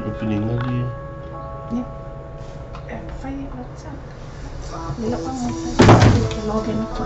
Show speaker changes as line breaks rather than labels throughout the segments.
Opening lagi.
Ni. Fai WhatsApp. Lihat bang WhatsApp. Login ko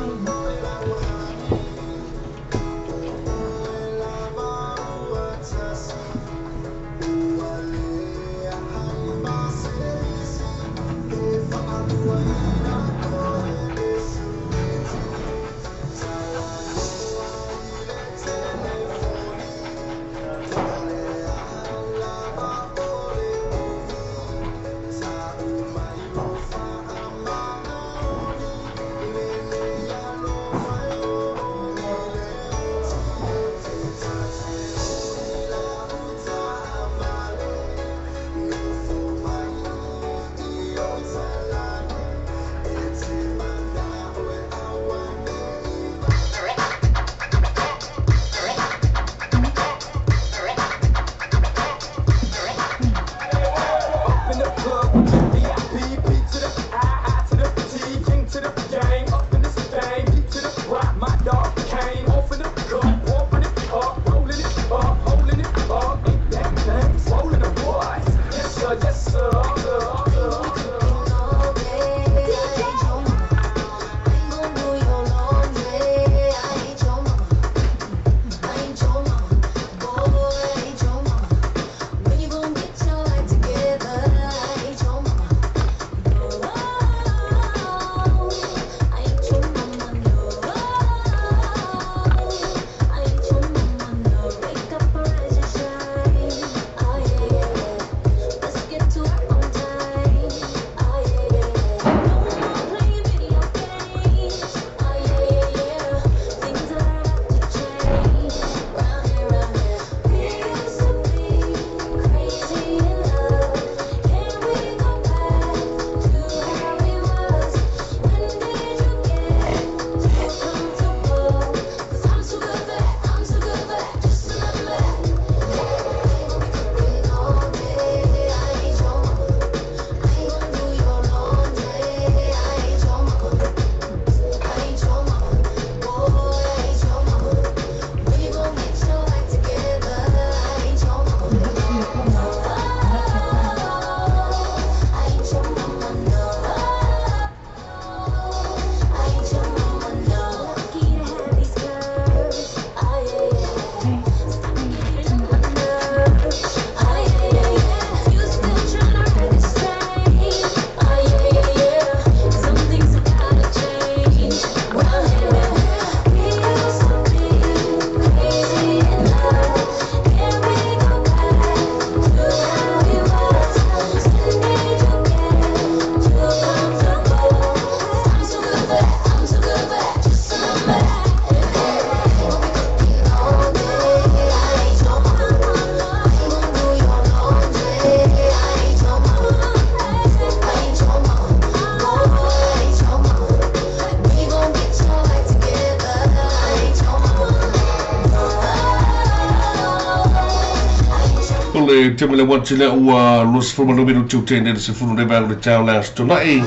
Temele watchile ua los formalo minu tutende se funu de bang de taulas tonight.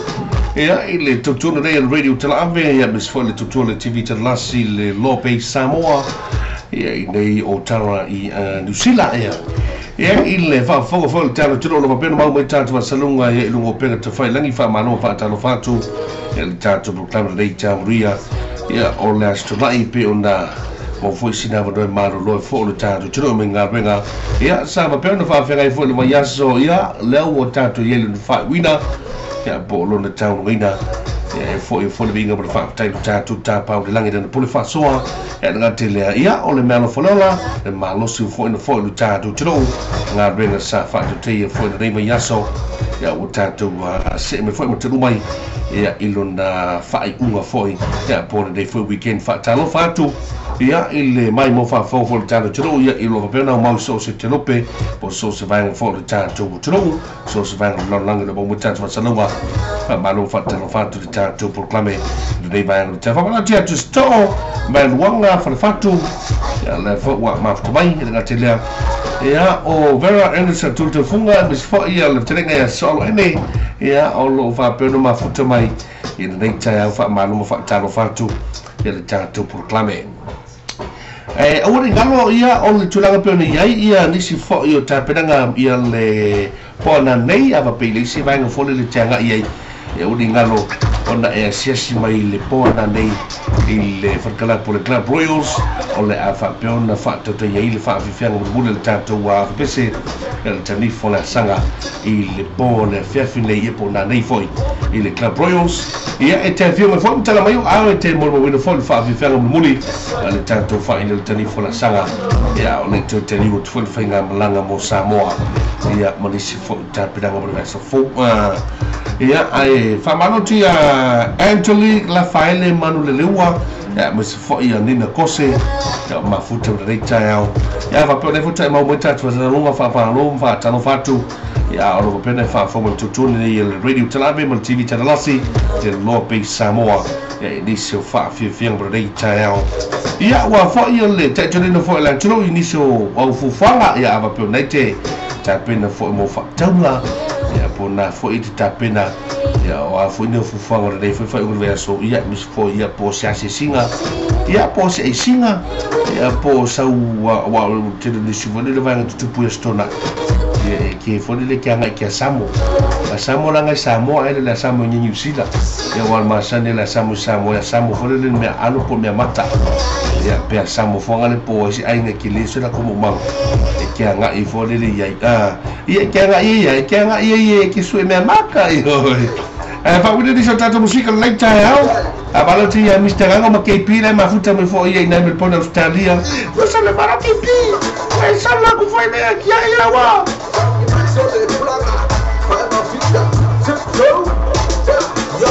Ya ile tutuna de radio tela ave ya mis fole tutule TV tela si le Lope Samoa. Ya nei o tara I New Zealand ya ile fa fogo fol tala tulo lo pena mau mai tatu salunga ya ilungo pena te fai langi fa mano fa talo fatu ya tatu proclaim de tauria ya o last tonight pe onda mo foi sinava do maro lo fo lo tatu tulo menga menga ya sama pe onda fa fenga fo lo mayaso ya leo o tatu yelu fa wina ya bolo na town wina ya fo binga por fa tatu tapa o langi de pole fa soa ya ngatele ya o le melo fola le malo si fo no fo lo tatu tulo nga benga sa fa te fo de mayaso ya o tatu se me foi mo tulo mai ya ilona fa unga foi ya por de fo weekend fa talo fatu ya ile mai mo fa fo tano tro ya ilo pa na mau so se telope po so se vai fo tano tro so se vai no lang no mo tano sa no ma malo fa tano fa tu tano proclame de vai no tano fa ya just to man wanga fa fatu ya le fo wa ma to mai de gatelia ya o vera enersa tu te funga bis fo ya le tenga ya solo ene ya o lo fa pe no ma futo mai in nei tai fa malo fa tano fa tu ya le tano proclame Awari ngalo ia o le tulanga pe ni ai ia nisi fo i o tapenanga ia le pona nei ava pe le si vai no fo le tanga ia uri ngalo ona siasi mai le pona nei i le fakala po le Club Royals o le afa pe ona fa to ia le fa fianga mo le tato wa pese le tani fo la sanga i le pona fiafi nei e pona nei foi i le Club Royals ia e te fio me fo tala mai a te mo no fo fa fianga mo muli le tato fa i le tani fo la sanga ia o le tani o fo fainga malanga mo Samoa ia mo nisi fo tapiranga mo le so fo ia ai famano tia Angelique Lafaele Manu Leleua ya mas fo ia nina kose ya mafuta re tao ya va pone futa mo mo tatu za lunga fa pa lo fa tano fatu ya o pene fa fo mo tutu ni le radio television mo TV Talalasi de Lope Samoa ya inisio fa fi re tao ya wa fo ia le tatu ni fo la tulo inisio wa fu fanga ya va pone te tapena fo mo fa taula ya pona fo i tapena ya wa fo ni fu fanga re fo so ya mis fo ya po sia singa ya po sia singa ya po sa wa te de sivone le vanga tu pu estona ya ke fo le ke anga ke samo la samo la ngai samo ele la samo ni sila ya wa ma sane la samo ya samo fo le me alo po me mata ya pe samo fo ngale po si ai ne ke le so la como mang ke anga I fo le ya ke anga ia ke sue me maka fa wina di so tata musika like tao abala ti ya Mr. Rango ma KP le mafuta me fo ia ina me pona Australia no se le para KP ai sala ku foi me aqui ia wa so de plana fa ma fita go ya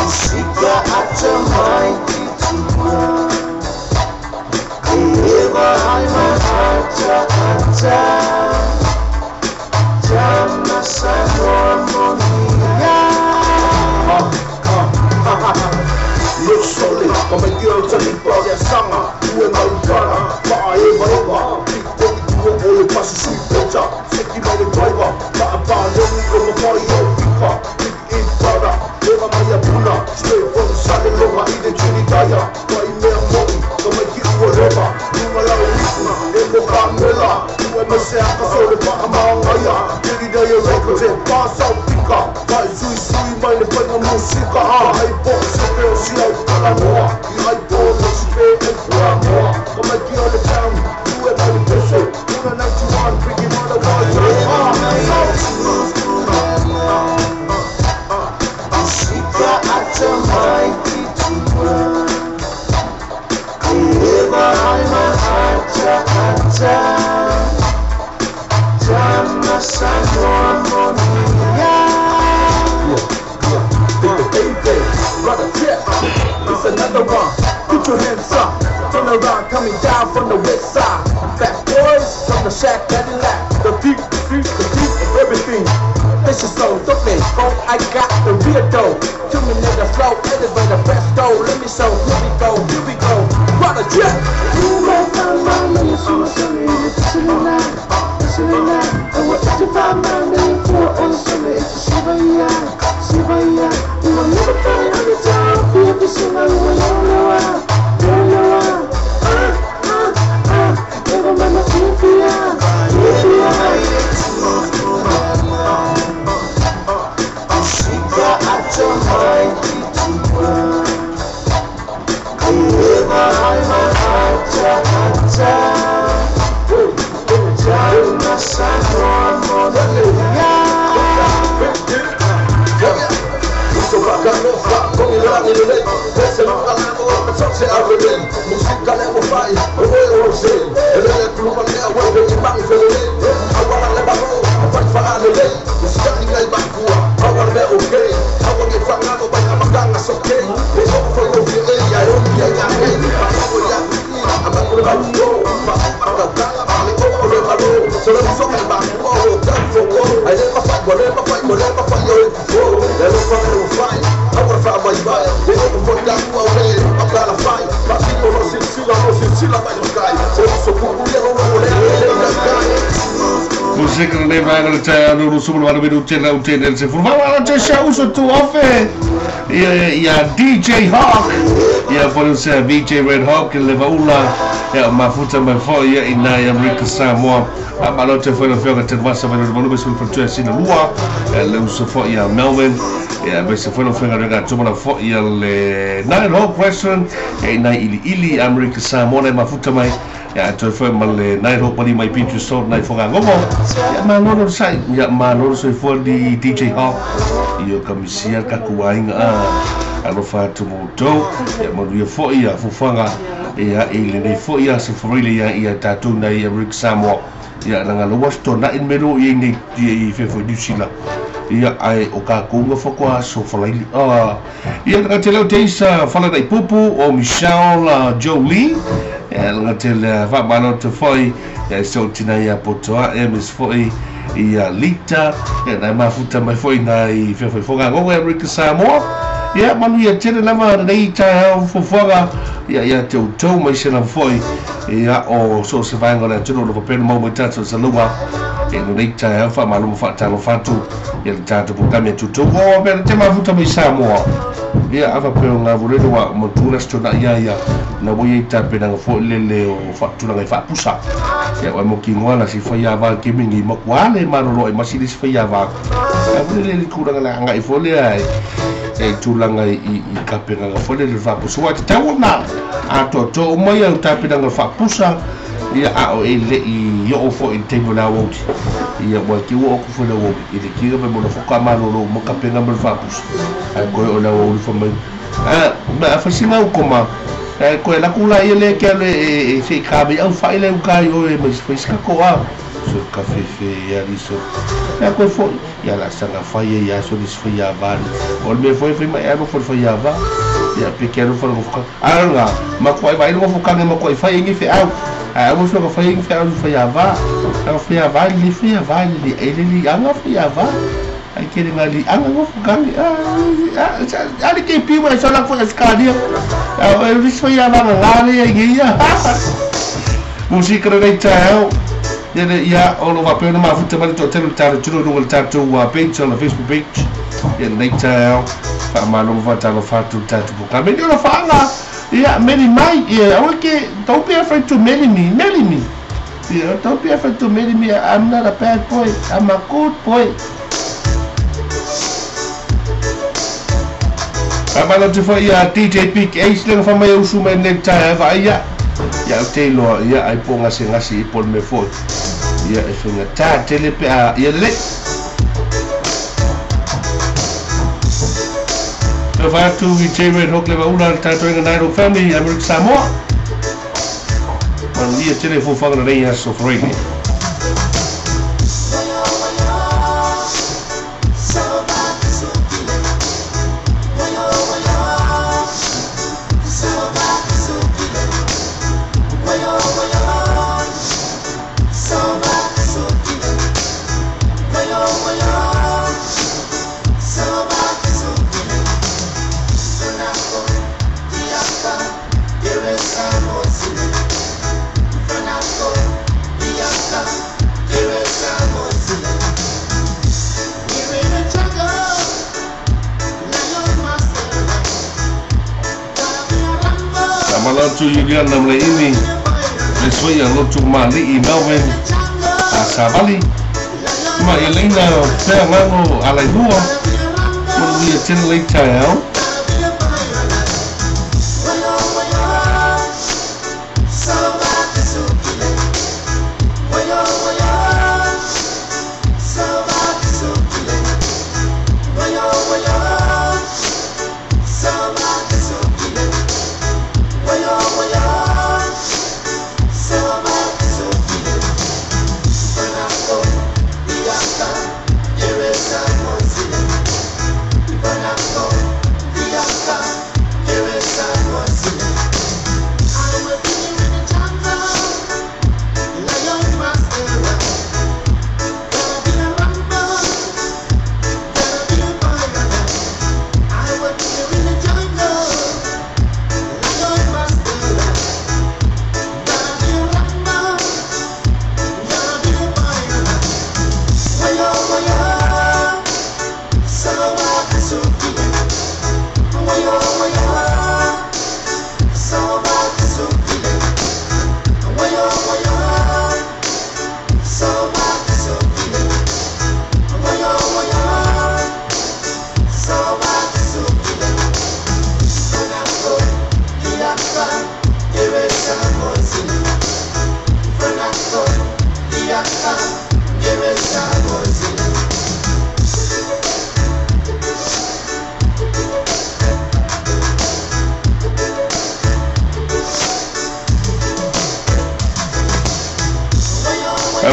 sika ata mai
Look solid, come and get on the body of summer. You and my brother, but I ain't my over. Big body, you and all the passes, sweet better. Sticky by the driver, but I'm bound to go to my picker. Big in brother, never my abuna. Straight from the sun, and I eat the chili tire. Why you make money, come and get whatever. You my love, in the Carmela. You and myself, I saw the bottom of my eye. Diddy, they are records, and pass out picker. But sweet, by the point of música. I bought the se ai para moa e ai todo se vê em sua moa como é que olha down you and my pressure you and 91 freaking mother boy Sika ata mai kitua Eva haima ata Jama sanwa monia It's another one, put your hands up. Turn around, coming down from the west side. Fat boys from the shack Cadillac. The deep, and everything. This is so dope, oh, I got the real dough. 2 minutes flow, elevator presto. Let me show, here we go. Run a jet. You might find my money, so I'm sorry, it's in the night. And what if you find my name for on the summit? It's a Shivaya. You will never find any time. Be able to see my way all around. Never mind my TPI. Sika ata mai kitua. Eva haima ata. Jama sanwa monia. So back and off, coming around in the lake. There's a lot of people that say I will win. Music can never fight, the way I was saying. And then I grew up there, where they can back for the lake. I want to let go, I fight for the lake. The standing like back to I want to be okay. I want to get back now, but I'm a gang, that's okay. They go for your feeling, I don't be a gang. I'm not going to go, but I'm a gang. So let me talk about whoa, that's for whoa. I never fight, whatever fight, you're in control. Never fight, I wanna fight my body. They open for that way, I'm gonna fight. My people don't sit still by the sky. So it's so cool, we don't know what they're
Musika na neva le tsa no sumul wa me rutte la utene se furva wa tsa show so tu ofe. Ya DJ Hawk. Ya por se DJ Red Hawk le vaula. Ya mafuta mafo ya ina ya America Samoa. Amalote foi no fio que wasa va no volume sul portu sina lua. Le uso fo ya Melvin. Ya bese foi no fio ga tuma na fo ya le Night Hawk Restaurant. Na ili America Samoa na mafuta mai. Ya to foi mal Night Hawk pali mai pintu so na fo ga ngomo. Ya maloro sai ya maloro so fo di DJ Hawk. Io kamisia ka kuainga alo fa tu moto ya modu ya fo ya fufanga ya ile ne fo ya se fo ile ya tatu na ya Rick Samoa ya nga lo wasto na in mero ye ni ye fe fo du sila ya ai o ka kunga fo kwa so fo ile ya nga tele teisa fala dai pupu o Michelle Jolie ya nga tele va balo te foi ya so tina ya potoa ms foi ya lita ya na mafuta mai foi na I fe fo ga go Rick Samoa ya manu ya tele lava dai ta fo foga ya te utou mai se na foi ya o so se vai ngona tuno lo pe mo mutato sa lua e no dai ta fa malu fa ta lo fatu ya ta tu ka me tuto o pe te mafuta mai Samoa ya ava pe nga vole wa mo tuna sto na ya na voi ta pe na fo lele o fatu na fa pusa ya wa mo kingwa na si fa ya va ke mingi mo kwale marolo e masili si fa ya va ya vole le ku na nga I fo le ai e tulanga I kapena nga fole le fa pusa wa ta wona a to mai au ta pe na fa pusa ia a o ele I yo fo in table la wo ia wa ki wo ko fo la wo ile ki ga mo fo ka ma lo mo kapena mo fa pusa ai ko o la wo fo mai ba fa singa o koma ko la kula ile ke le se ka be au fa ile u ka yo e mas fa ska ko a so ka fe ya liso ya ko fo ya la sanga fa ya so dis fa ya va o me foi ma ya fo fa ya va ya pequeno fo ko anga ma ko vai no fo ka ma ko fa ngi fe au mo so ko fa ngi fe au fa ya va li fa ya va li ele anga fa ya va ai kere ngali anga ngo fo ka ali ke pi ma so la fo escadia o fa ya va ngale ya música dai tau ya o lo va pe no ma futa ma to tele tale tuno no el tatu wa page on the Facebook page ya dai tau fa ma lo va talo fa tu tatu ka me no fa la ya many mai ya okay don't be afraid to marry me yeah don't be afraid to marry me I'm not a bad boy I'm a good boy Abalo te fa ya DJ Pick Ace le fa mai usu me ne ta va ya te lo ya ai ponga se ngasi pon me fo ya e fenga ta tele pe ya le to va tu vi cheme Hawk le va una ta to en Night Hawk family America Samoa man dia tele fo fa na ya so freely tu Julian nam le ini le soya lo tu mali I Melvin a Savali ma Elena pe ngano ala lua mo dia ten le tau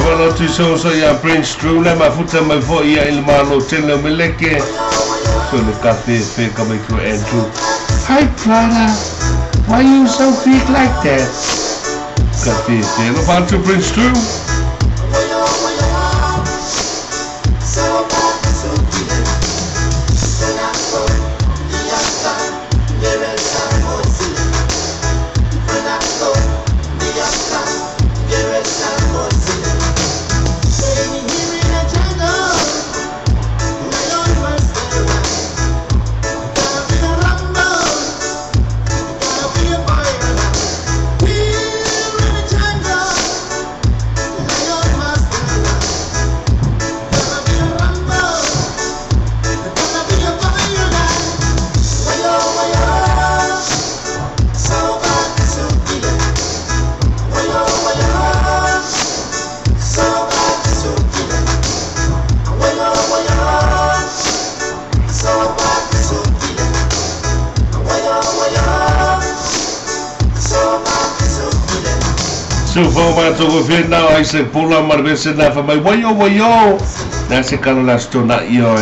Awala tu so ya Prince Drew le mafuta mai fo ia il malo tele meleke. So le cafe fe come to Andrew. Hi Clara, why you so big like that? Cafe fe lo fa to Prince Drew. So far to go fit now I say pull on my best enough for my wayo na se kala la stona io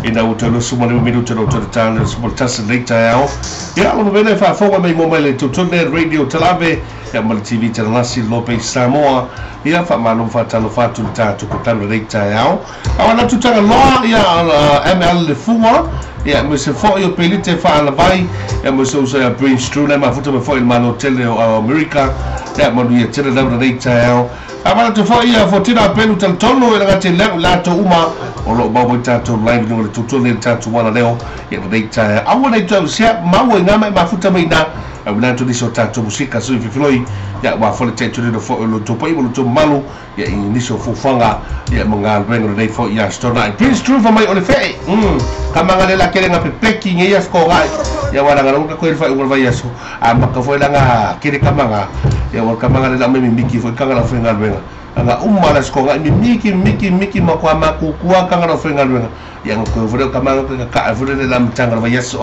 ina utalo suma le minuto to the town small test later out ya lo bene fa fo mai mobile to turn radio telave ya mal TV te Lassi Lope Samoa ya fa malum fa talo fa tu ta to kutana later out awana tu tanga lo ya ML le fua ya me se fo io pelite fa la vai ya me so ya Prince Drew na mafuta me fo il malo tele America ya mo dia tele la later Amana tu fo ia fo tina pelu tal tono e ngate le lato uma o lo bawo tato live no le tutu le tato wana leo ya later awona tu sia mawe ngama mafuta meina awona tu diso tato musika so ifiloi ya wa fo le tato le fo lo to pai lo to malu ya iniso fo fanga ya mangal bengo le fo ya stona Prince Drew for my ole fe kama ngale la kele ngape peki nge ya sko gai ya wana ngala ko fa ngol vai yaso amaka fo la nga kire kama nga ya wa kama ngale la mimi miki fo kanga la fo ngal benga anga umma la sko gai miki makwa makukua kanga la fo ngal benga ya ko fo kama ka fo le la mtanga vai yaso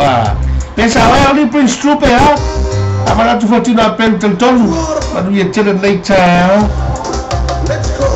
pesa wa oli Prince Drew pe ha amana tu fo tina pen tel tonu madu ye tele later
Let's go.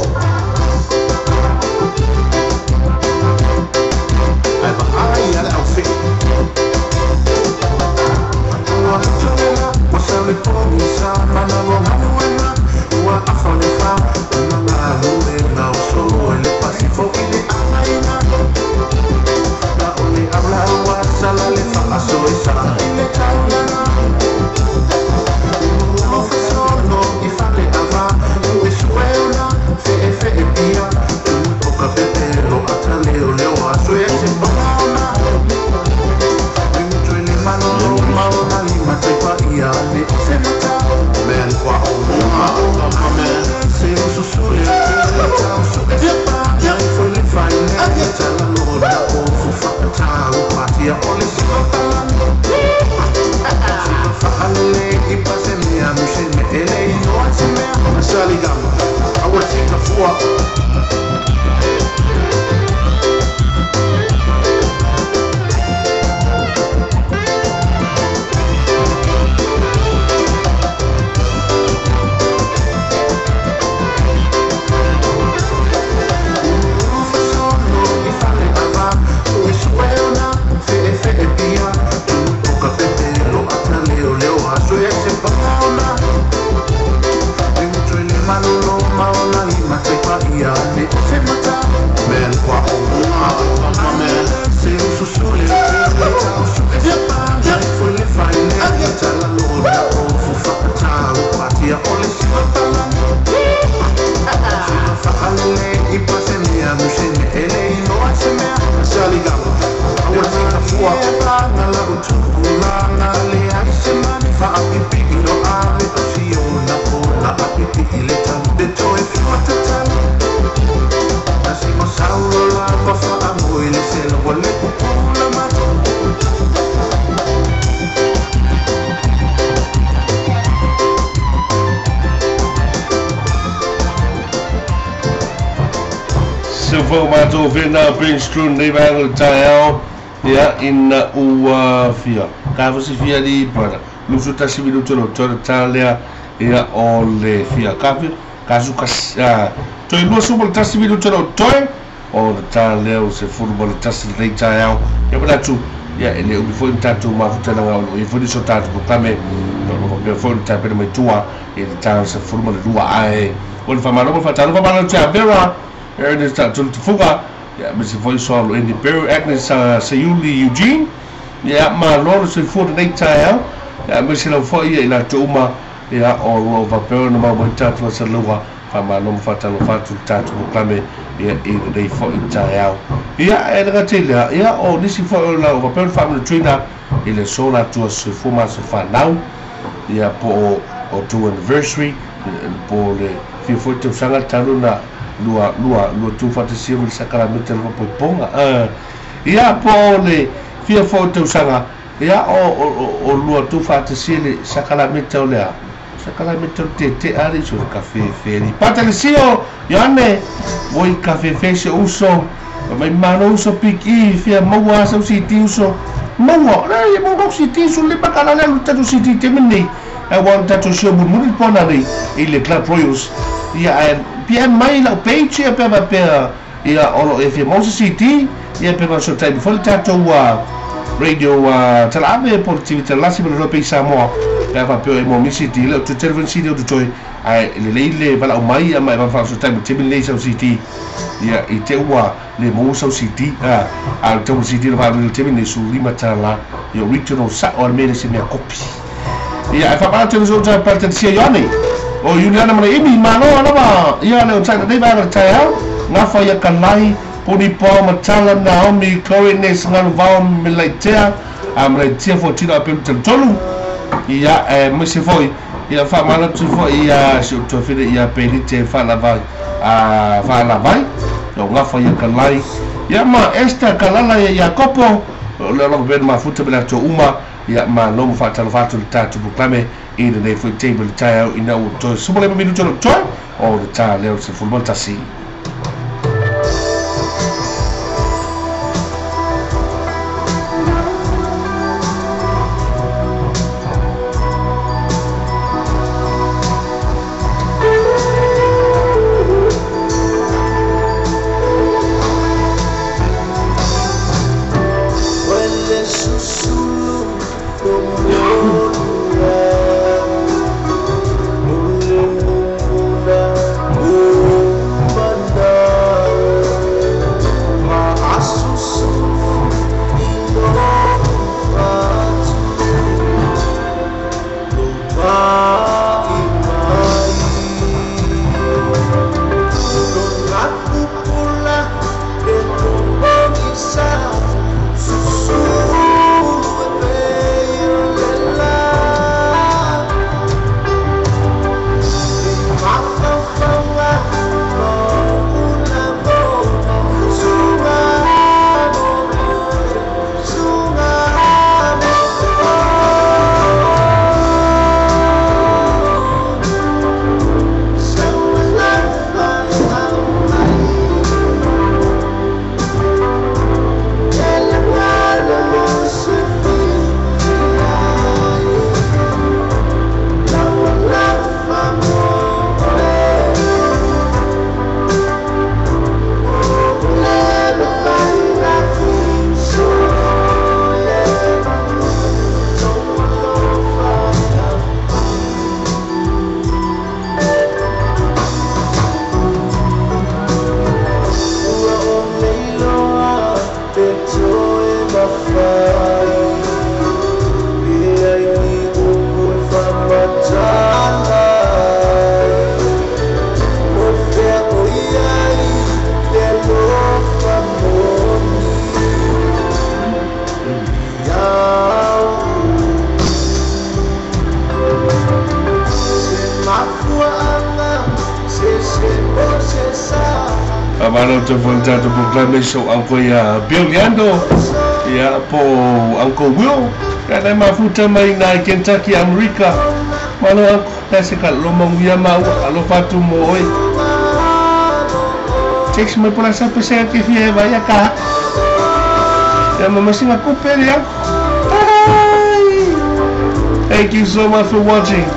Mato vena Prince Drew nei bang tayo ya in fia kava si fia di para lu suta si minuto lo tor talia ya ole fia kapi kasukas toi lua sumo le tasi milu tolo toi o le ta leo se fulu le tasi le tai au ya bala tu ya ele ubi foi tatu mafutana ngau e foi so tatu kame no me foi tatu pe mai tua e le ta se fulu le lua ai o le famalo fa talo fa mala tia bera e le tatu fuga ya me se foi so lo in the Peru Agnes Sayuli Eugene ya ma lo se fulu le tai au ya me se lo foi e la tuma ya o lo va pe no ma mo tatu se lua fa malo fa talo fa tatu kame ia e dei fo i tai au ia e nga tele ia o nisi fo la o papel family trainer ile sola tu se fuma se fa now ia po o tu anniversary po le fi fo tu sanga tanu na lua tu fa te sia sa kala metel po ponga ia po le fi fo tu sanga ia o lua tu fa te sia sa kala metel le sakala metel te ari sur cafe feri patalesio yane voi cafe fese uso mai mano uso piki fia maua so siti uso maua e mo siti sul le bakala le tatu siti temini I want tatu show mun pona ni ile club royals ia pia mai la page pe ia olo e fia mo siti ia pe so tai fol tatu radio talave portività la sibolo lo pensa mo va più e mo misi le tu telephone city o tu ai le bala mai mai va fa so time tibin le so city ya i te wa le mo so city a te city va le tibin le su lima tala yo regional sa or me se me copy ya fa pa te so ta parte sia yoni o Juliana mana imi mano ba ya le ta dei va ta ya na fa ya kanai puni po matala Naomi Corines ngal vaum milaitea amretia fotina pe tolu ia mo se foi ia fa mala tu foi ia su to fide ia pelite fa la vai no ngafa ia kalai ia ma esta kalala ia Jacopo le lo ben ma futa bela to uma ia ma no fa talo fatu tatu buklame ina de foi table tile ina o to sumole me minuto to o de ta le se football tasi to volta to proclamation Uncle Bill Yando ya po Uncle Will kana mafuta mai na Kentucky America malo kasi ka lomong ya mau alo fatu mo oi text me por esa pesa que fie vaya ka ya mama singa kupel ya thank you so much for watching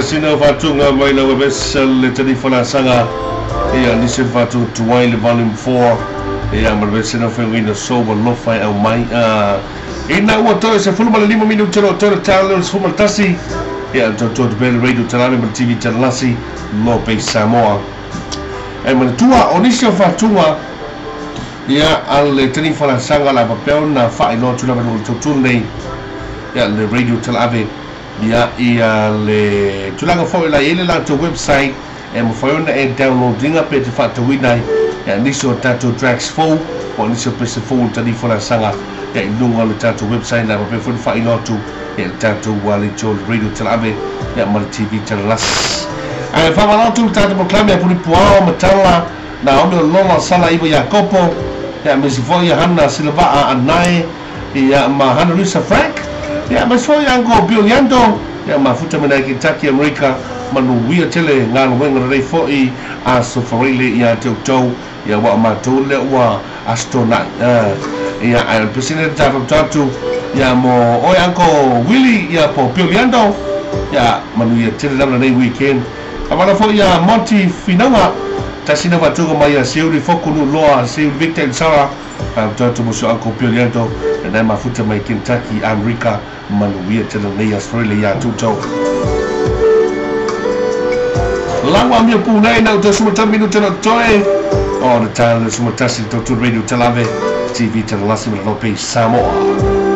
sino fatunga mai la website le telefona sanga ia listen fatu tuai le volume 4 ia marvese no fe wina soba lo fai au mai ina wa to se fulma le 5 minuti no to talo fulma tasi ia to bel radio talame per TV talasi lo pe Samoa e man tua onisio fatunga ia al telefona sanga la papel na fai no tuna no to nei ia le radio talave ia le tulanga foi la ile la to website e mo foi ona e downloading pe te fatu winai ia niso tato tracks full o niso pese full tani fona sanga ia lunga le tato website na pe foi fai no tu ia tato wali to radio telave ia mal TV telas ai fa ma tu tato proclame puni puao matala na o loma sala ibo Jacopo ia me si foi hanna silva anai ia ma hanna Luisa Frank ya masoi ango bioliando ya mafuta mena Kentucky America manuia tele ngalo wenga rei foi a sofarile ya tokto ya wa matole wa astona ya al president tatu ya mo oi ango Willie ya po bioliando ya manuia tele na nei weekend amana foi ya Monty Finanga tasina watuga mai ya seuri fokunu loa seuri Victor Sara tatu muso ango bioliando na mafuta mai Kentucky America manuia tele nei Australia ya tuto langwa mio punai na to sumata minuto no toe o the time sumata si to radio telave TV telasi no pe Samoa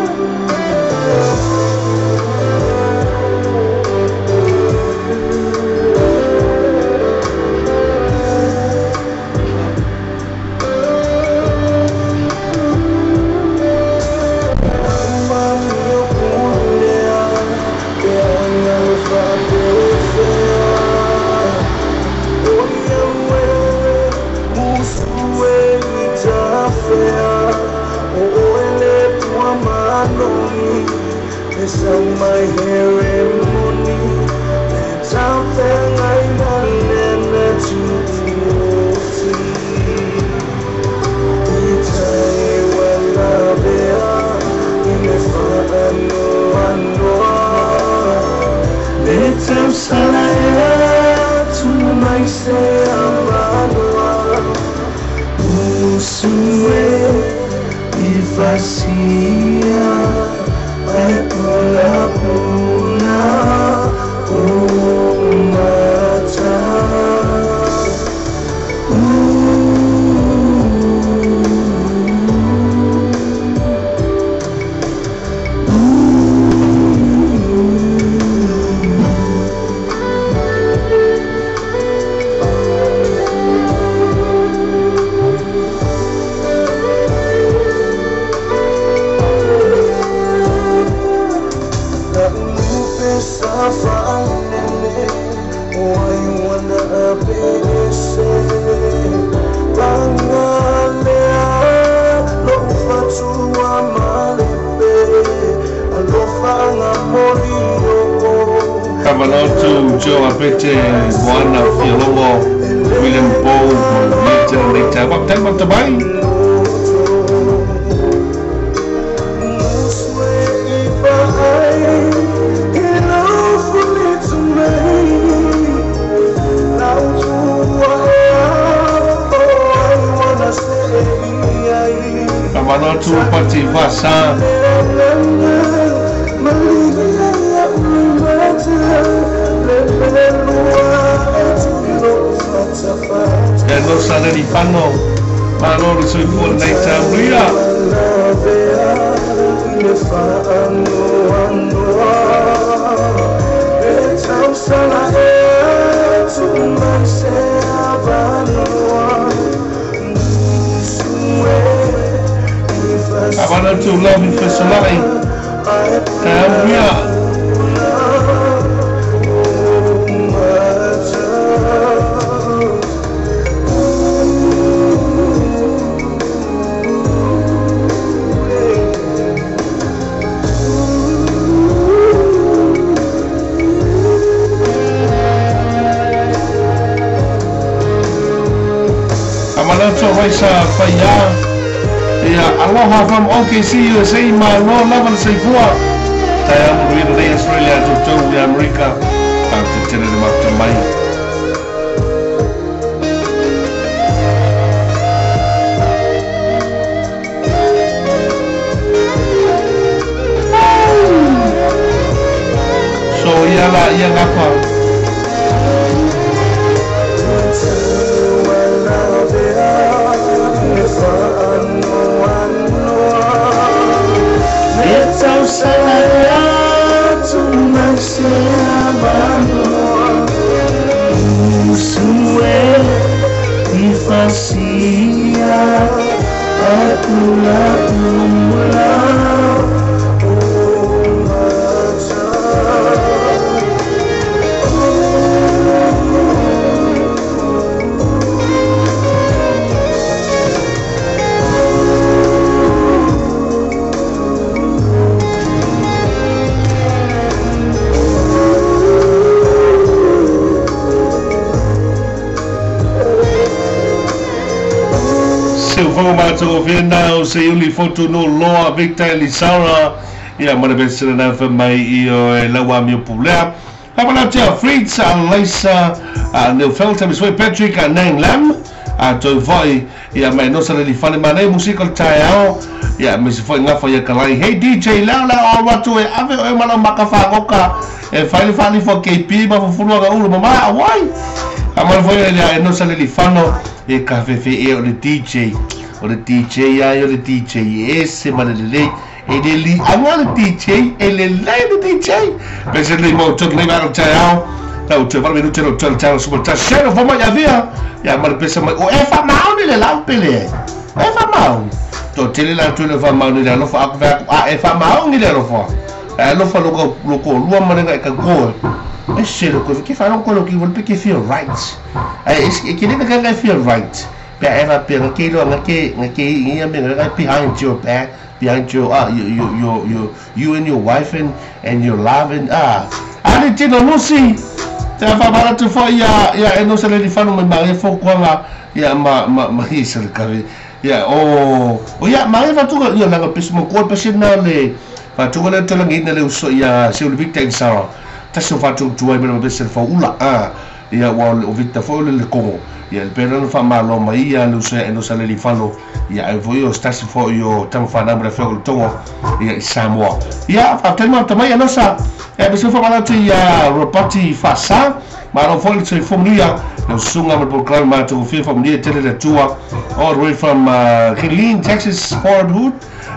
Aloha from OKC, USA, my Lord, love and say for I am really Australia to America. te tele le mata mai. So ia la ia ngapa. So now say only photo no law Victor Elisara ya mana besar na fa mai io lawa mi pula Hapana tia Fritz Lisa Neil Feltham is Patrick Nang Lam to voi ya mai no sala li fale mane musical taiao ya mi se foi ngafa ya kalai hey DJ la all watu e ave e mala makafa koka e fale for KP ma fu ga ulu mama wai amal foi ya no sala li fano e cafe fe e o DJ o le DJ ya o le DJ ese malele e le li anga le DJ e le le DJ pensa le mo tot le ma taiao ta o te vale minuto no taiao super ta share for ma ya via ya mal pensa ma o e fa mau ni le lampele e fa mau to tele la tu le fa mau ni le lo fa a e fa mau ni le lo fa lo fa lo ko lu ma nga ka go e se lo ko che fa non quello che vuol perché feel right e che deve che feel right per eva per che lo che io mi behind your back behind your you and your wife and your love and ali ti non si te fa bara tu fo ya e non se le fanno mai fo qua ya ma hisa le cave ya ya ma fa tu io la pesimo colpa le fa tu le te la ngina le uso ya se le victim sa ta so fa tu ai per per fa ula ya wa o victim fo le como ya el perro fa malo mai ya lo se no sale li falo ya e voi o stasi fo io tam fa nabra fo il tongo ya Samoa ya fa telma tamai no sa e bisu fa malo ya ropati fa sa ma no fo il se fo mia no sunga mo program ma tu fi from dia tele le tua all the way from Killeen Texas Fort Hood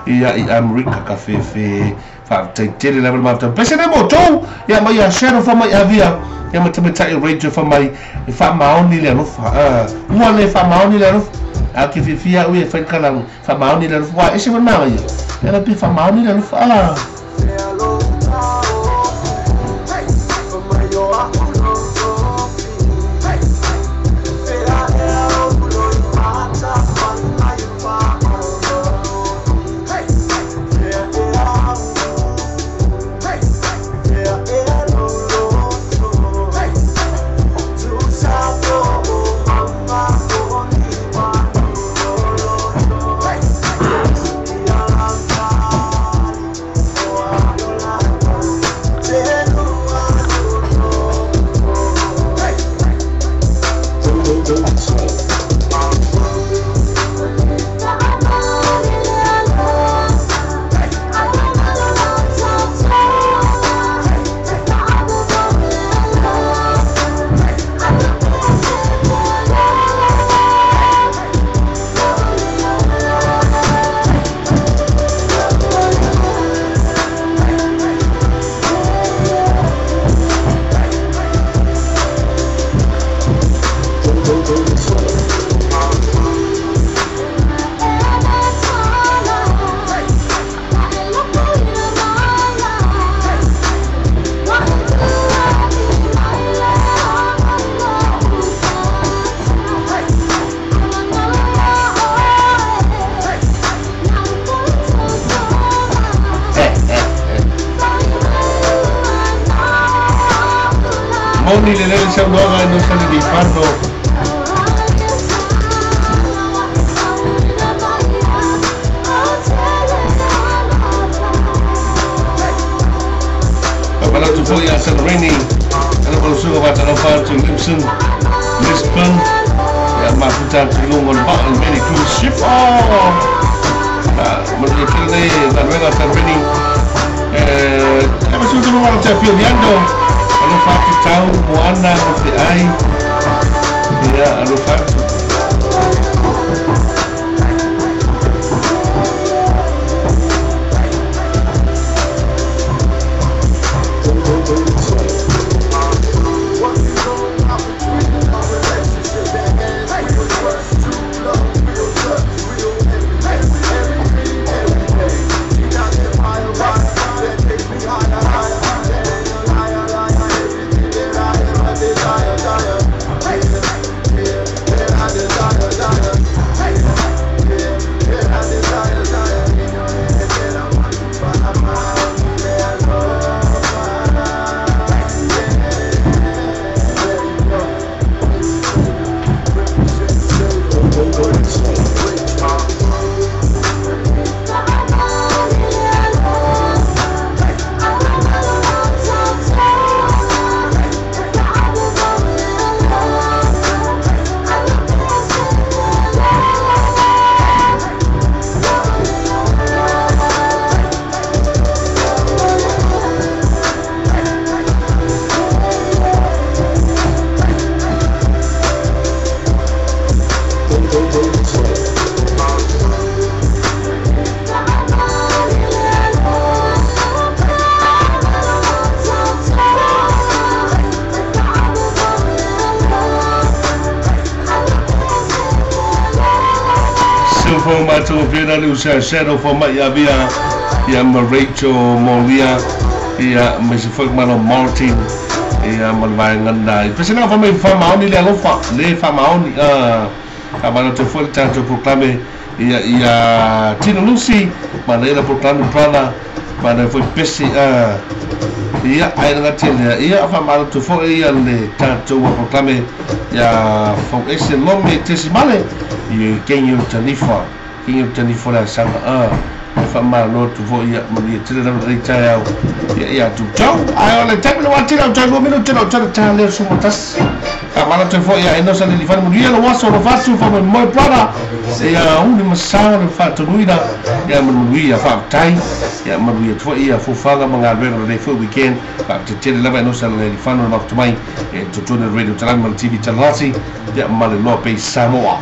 ya am Rica Cafe fe fa tele level ma tu pese ne moto ya ma ya share fa ma ya via ya ma tamata il radio fa mai fa maoni le no fa mo le fa maoni le no a che fia u e fa kala fa maoni le no fa e se ma mai ya la pi fa maoni le no fa Moni le lele sa uoga no sale di farlo Papala tu poi a San Reni Ano ba gusto ka ba talaga to Lisbon? Mafuta tulungan ba ang many cruise ship? Mereka ni tanwela tanwini. Apa sudah orang champion yando? Ano fakti tahu muana mesti ai. Ya, ano fakti. Shadow for my Yavia, Rachel Molia, Mr. Fogman Martin, Malvanganda. President of my farm only le farm only, about to full time to proclaim, Tina Lucy, Manela proclaim Prana, but if we busy, I don't tell you, I'm out to 4 and the time to proclaim, from Asian Mommy, Tessimale, you can you Tanifa. Yung Jennifer sang Fama no to vote ya mali tira na rita ya to jong I only take me one thing I'm trying to minute to tell you so much Kamala to vote ya ino sa lifan mo ya was on the fast from my brother ya uni masang ng fat to nuida ya manuia fam tai ya manuia to ya fu fanga mga alberto de fu weekend pa to tell la no sa lifan no to my to tune radio channel TV Chalasi ya mal Lopez Samoa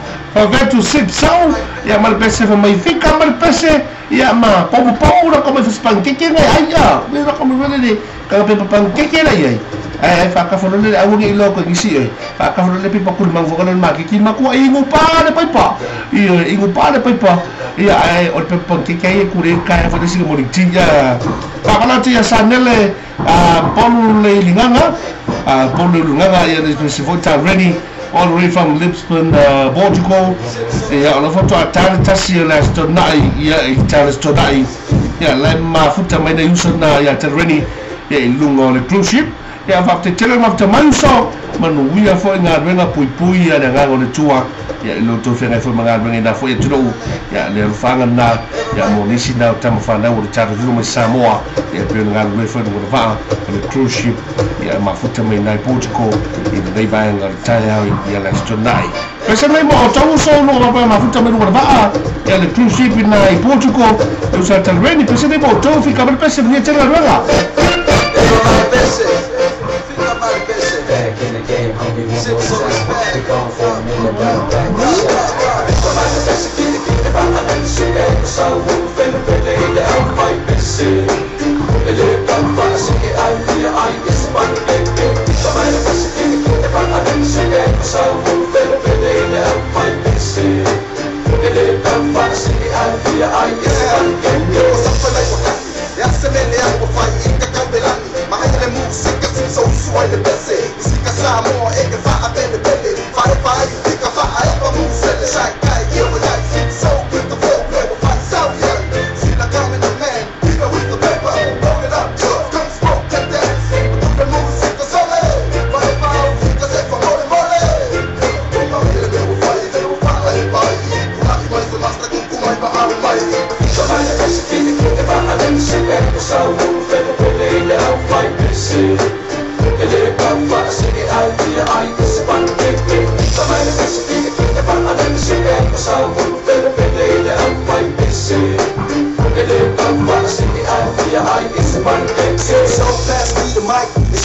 to sit so ya mal pese fa mai fika mal pese ya ma popo na como faz pancake na ai ya mira como vele ka pe pancake na ai ai fa ka fo le awu ni lo ko gisi ai fa ka fo le pe pakul mang fo ma ki ma ko ingu pa le pa ingu pa le pa ya ai o pe pancake ai ku re ka fa de si mo ni tinga pa kana ti ya sanele polu le linganga polu linganga ya ni se fo ta ready all the way from Lisbon, Portugal. All of to Atari Tassia last tonight. Italis tonight. Lema Futa Mena Yusana, Terreni, Lung on the cruise ship. After telling of the Manso, Manu, we are following our Rena Pui and a on the tour. Loto Fena for Mangan enough for you to know. Little Fangana, Monisi now, Tamafana with the Chat of Ruma Samoa, bringing out referred with the VAR on the cruise ship. Mafuta Mena Portugal, in the Bayang or Taya, last tonight. Personally, more Toso, no, Mafuta Mena with the VAR, the cruise ship in Portugal. Those are already President Tofi, Cabal President, near Terra. Back in the game, homie, one more time. We gone for a minute, but back in the shot. So,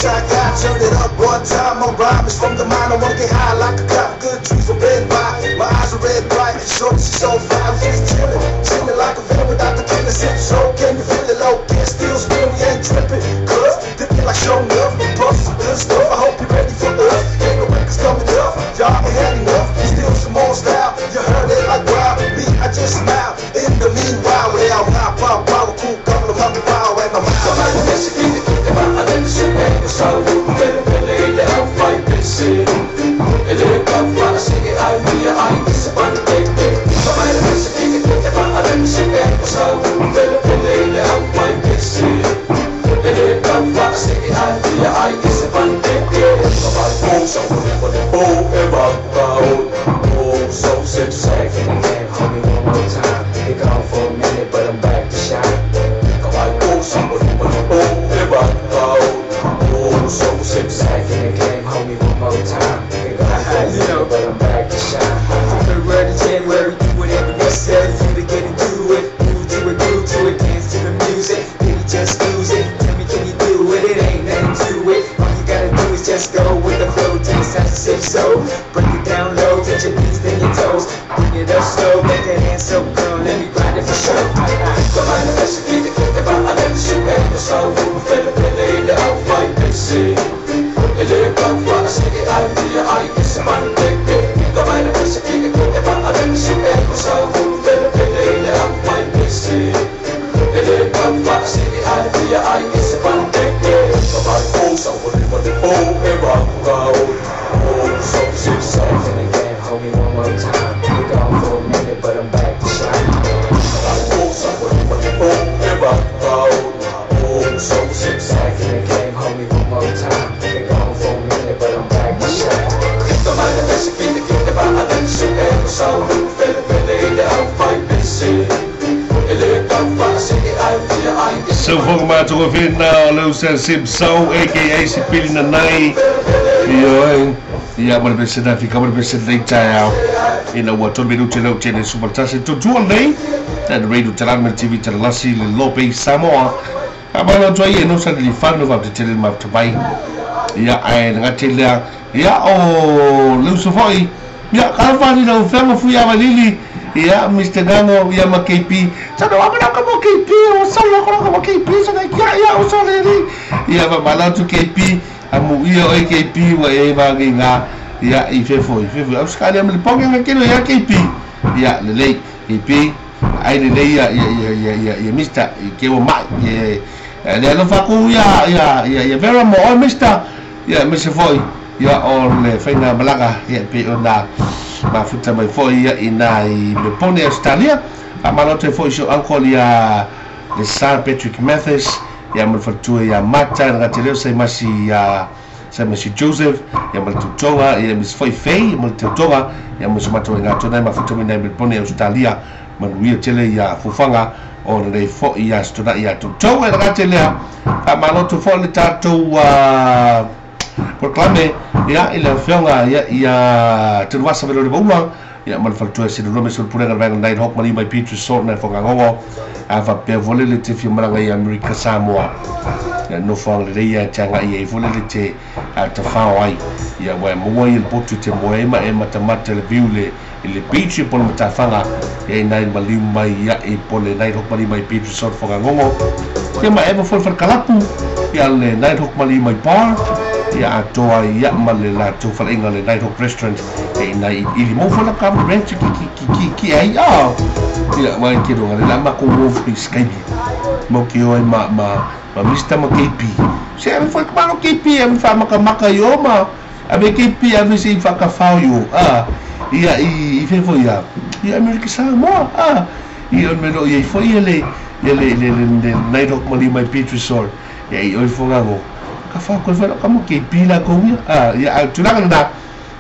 shy guy, turn it up one time. My rhyme is from the mind, I wanna get high like a cop. Good trees for bed by. My eyes are red bright, and short, she's so fly. I'm just chillin' like a villain without the killer sip. So can you feel it low? Can't still spin, we ain't trippin'. Cause dipping like showing up, puffs some good stuff. I hope you're ready for us. Ain't no records coming up, y'all ain't had enough. Still some more style, you heard it like wow. Me, I just smile. In the meanwhile, we out high, power, cool, couple of hundred power, and I'm out. I'm out of I didn't shit and it's all really the out fight this shit. It ain't come from a city, I it's a fun thing. I'm out of this shit, I didn't shit and it's all really the out fight this shit. It ain't come from a city, I it's a fun thing. I'm so oh, so sick, sack in the game, homie, one more time. They gone for a minute, but I'm back to shine. So sick, sack in the game, homie, one more time. They gone, you know, but I'm back to shine. From February to January, do whatever necessary for you to get into it. Move to it, dance to the music. Can you just lose it? Tell me, can you do it? It ain't nothing to it. All you gotta do is just go with the flow. Taste as a safe soul. Break it down low, touch your knees, then your toes. Bring it up slow, make that hand so girl, let me grind it for sure. Come on, let's get it, I let you make the soul. Feel the out fight, they see. It ain't come from a city, I it's a man, come on, let's get it, I let you make the soul. Feel the out fight, they see. It ain't come from a city, I it's a man, come on, oh, so so sick, sack in the game, homie, one more time. We gone for a minute, but I'm back to shine. So sick, sack in the game, homie, one more time. We gone for a minute, but I'm back to shine. Come on, let's get it, I let you make the soul. Feel the out fight, they see. It ain't come from a city, I
So formato governa Lucian Simpson, aka Sipilina Nai. Ia mana pese da fika mana pese dei tau. Ina wa to biru telo tene super tase to tuandei. And radio television TV telasi le Lope Samoa. Abana to ia no sa di fano va tele ma to bai. Ia ai ngatela. Ia o Lucifoi. Ia kalvani no fama fu ia valili. Ia Mr. Gano ia ma KP. Sa no abana como KP o sa lo como KP sa ia o sa le. Ia va bala to KP. Amu ia o KP wa e va nga ia I fefo au skali am le ponga nga kino ia KP ia le lei KP ai le lei ia Mr. ke o mai le no fa ku ia vera mo o Mr. ia me se foi ia o le faina malaga ia pe ona ma futa mai foi ia ina I me pone Australia a malote foi so uncle ia le Sir Patrick Mathis ia mo fatua ia mata nga teleo sai masi ia sai masi Joseph ia mo tutonga ia mis foi fei mo tutonga ia mo mato nga tona ma futua mina me pone Australia man ia tele ia fufanga o le fo ia stona ia tutonga nga telea a maloto fo le tatu proclame ia ila fionga ia tuwasa velo le bua ia mal fatua se no me sul pura ga night hawk mali mai Petrus sort na fonga ngo ava pe vole le te filmanga I America Samoa ia no fong le ia tanga ia vole le te ta fawai ia wa mo il potu te moema e mata le viule le beach pon mata fanga ia nai mali mai ia e pole night hawk mali mai Petrus sort fonga ngo ia ma e fo fal kalapu ia le night hawk mali mai bar ia atoa ia male la tu fal inga le night hawk restaurant e nai ili mo fo la kam ranch ki ai ia mai ki do ngale la ma ko wolf Skype mo ki oi ma Mr. KP se am foi ma KP am fa maka yo ma ave KP ave se fa ka fa yo ia I fe foi ia America Samoa ia me lo ia foi ele night hawk mali mai Petrus sort ia oi fo ngago ka fa ko fa ka mo KP la ko ia tulanga na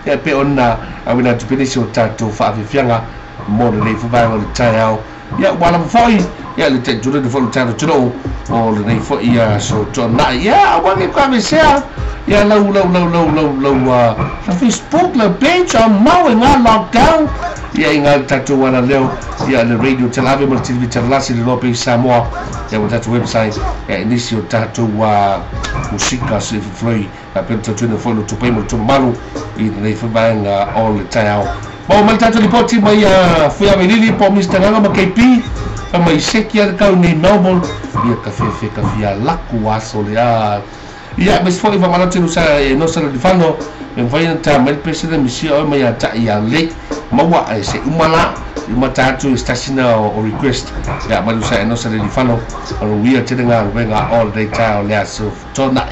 ia pe ona awina tu pele so tato fa ave fianga mo le fu ba le tau ia wala foi ia le te jure de fo tato tuno o le fo ia so tona ia wa ke ka me sea ia lau Facebook le page on mau nga lockdown ia inga tatu wana leo ia le radio telave mo TV Talasi le Lope Samoa ia mo tatu website ia inisi o tatu wa musika se floi a penta tuna folo to paymo to malu i nei fabanga all the time mo mal tatu ripoti mai fia melili po Mr. Nganga ma KP mai sekia ka ni Melbourne ia ka fia laku aso le ia mas foi va tinu sa no sa di fano en vai ta mal president misi o mai ata ia le mawa se umala uma tatu stasina o request ia malu sa no sa di fano o ia tenga venga all day time le so tona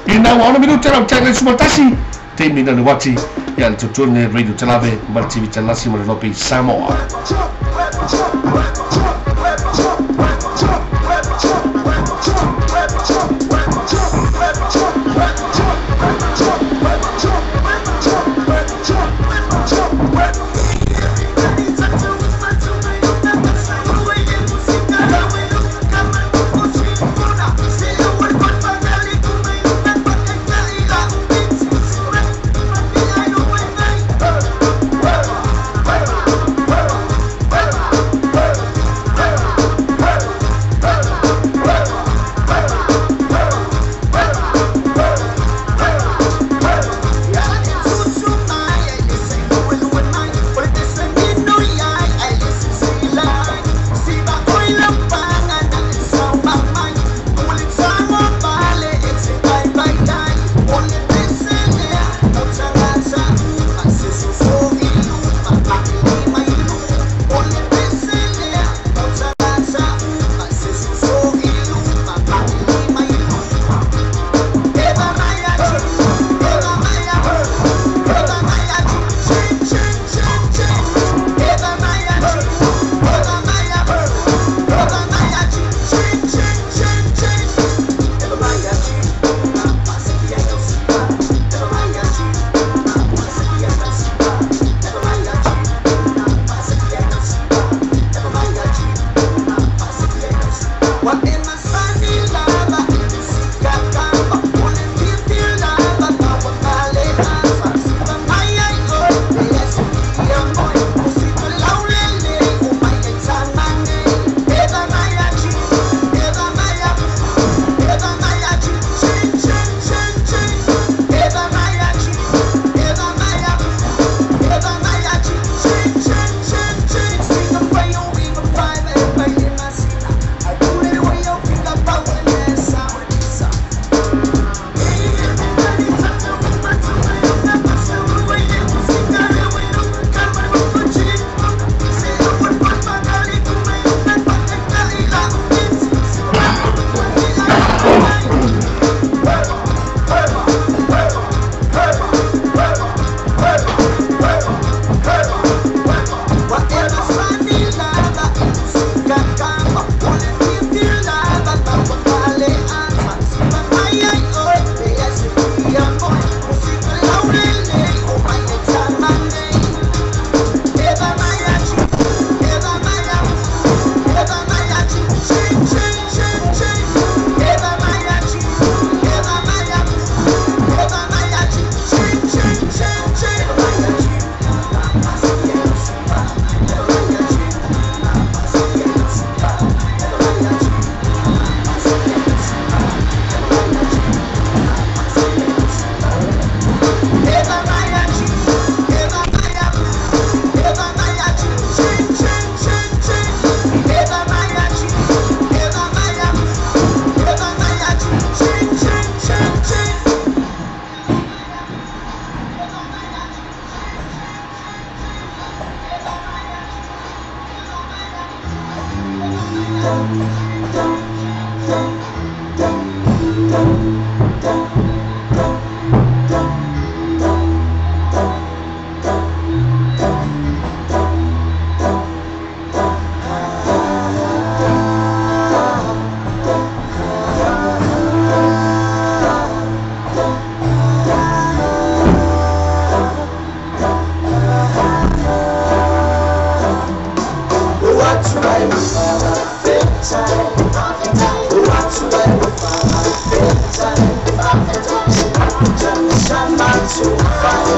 ina wana minuto ra tanga sumatasi te mina le wati ia to tone radio telave ma TV Talasi mo Lope Samoa
to fight.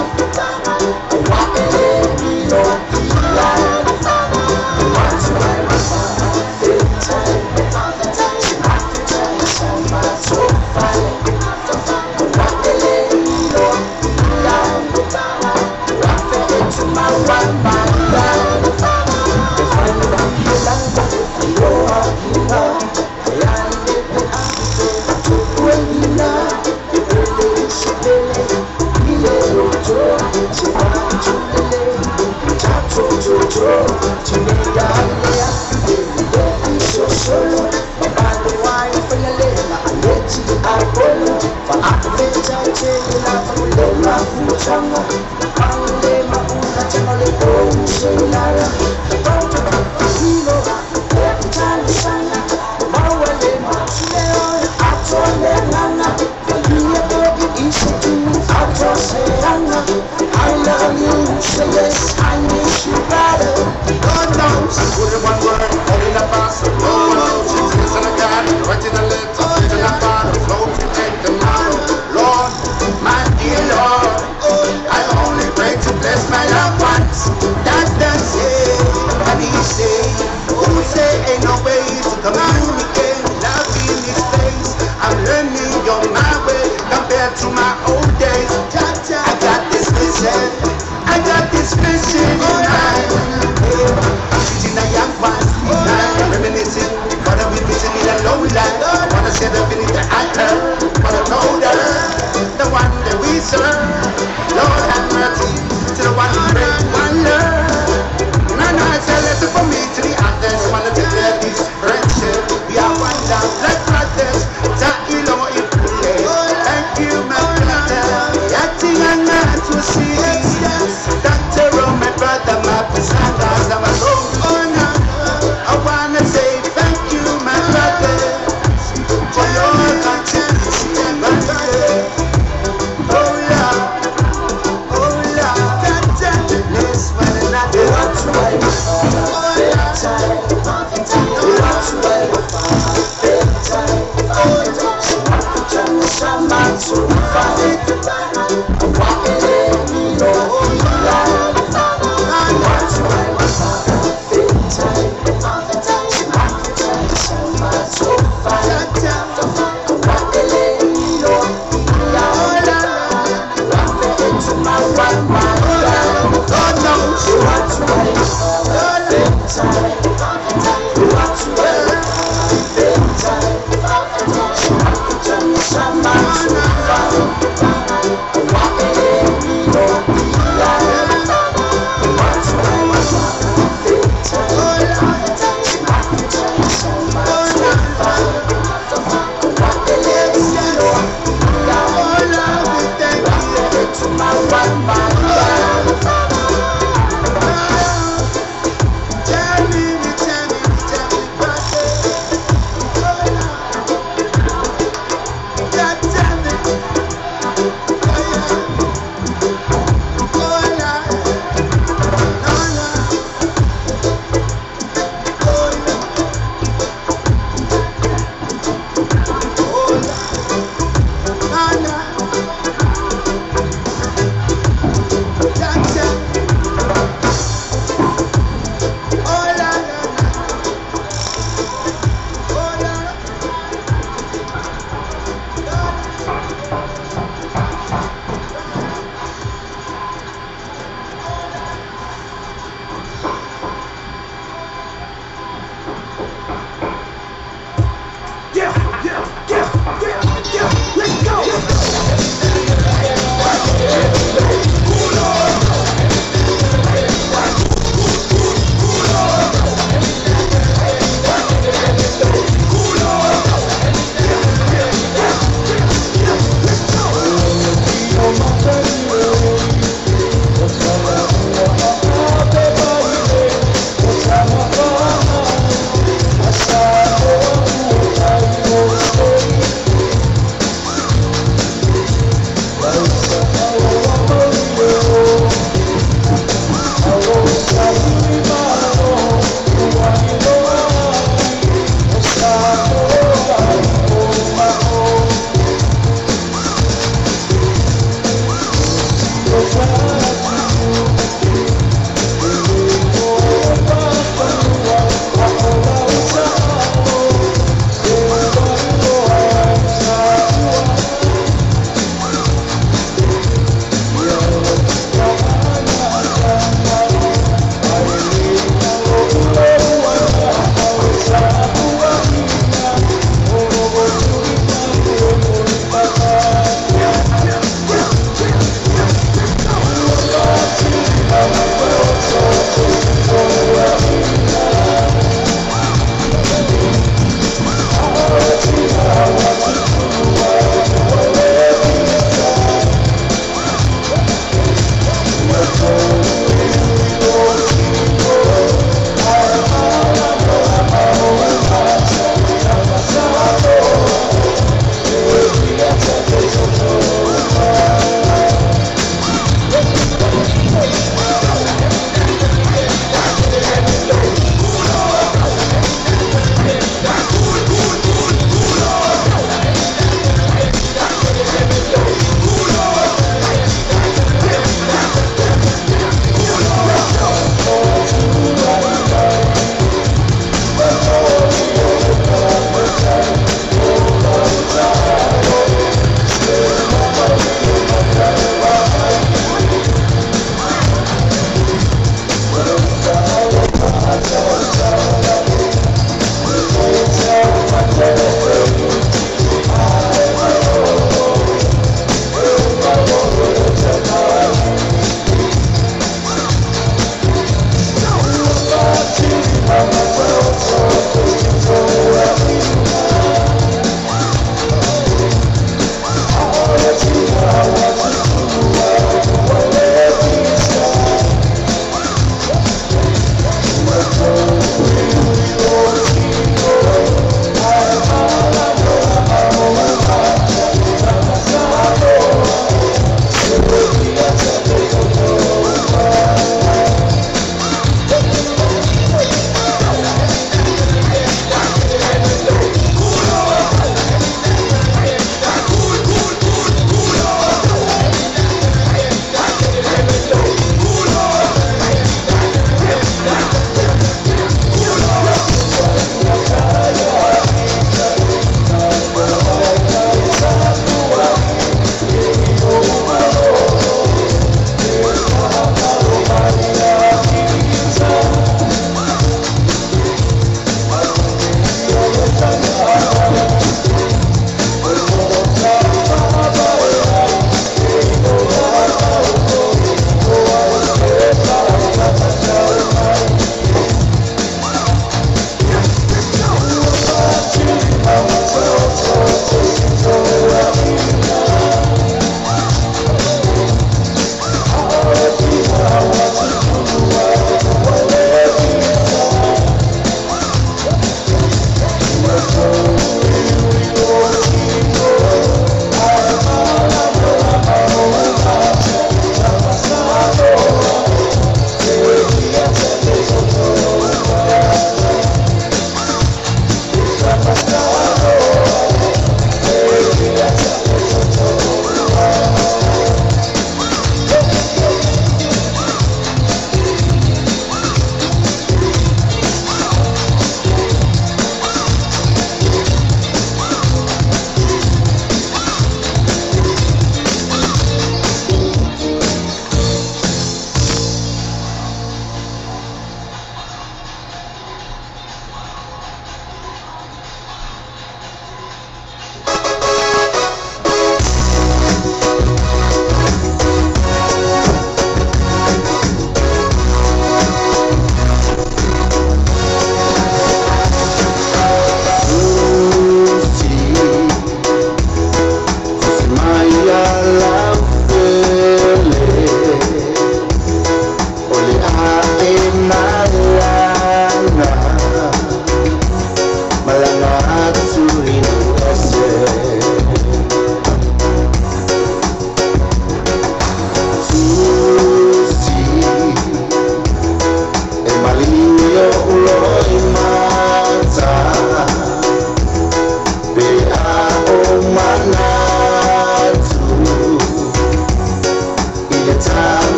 That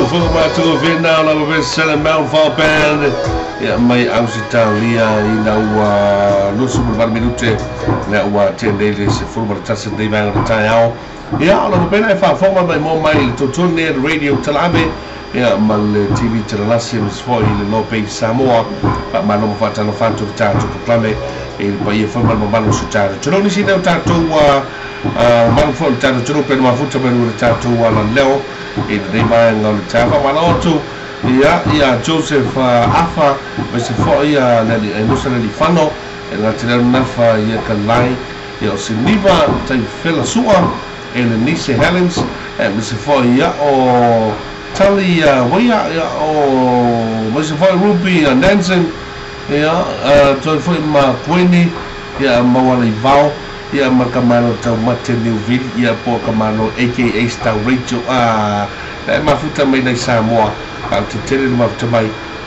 for my to go now, I'm a selling Mount Fall Band. Yeah, my Ausitalia, you know, Lusu Minute, now 10 days for the Tassin Day Bang of the Tile. Yeah, I'm a benefit for my more mile to turn near the radio Talabe. Yeah, my TV to the last year is for you, Lope Samoa, but my number for Tanofan to the town to proclaim it by your former Manu Sutara. To only see them tattoo, Manful Tattoo to open my footman with a tattoo on Leo in the name on the Tava Manoto. Yeah, Joseph Afa, Mr. Foya, and Lucian Fano, and Latin Nafa Yakalai, Yosiniva, Taifela Sua, and Nise Helens, and Mr. Foya or Tali or Mr. Foy Ruby and Nansen, to for Queenie, Mawali Val, Macamano Tomate Newville, Pocamano, aka Star Rachel, that Mafuta made a Samoa. To tell him up to my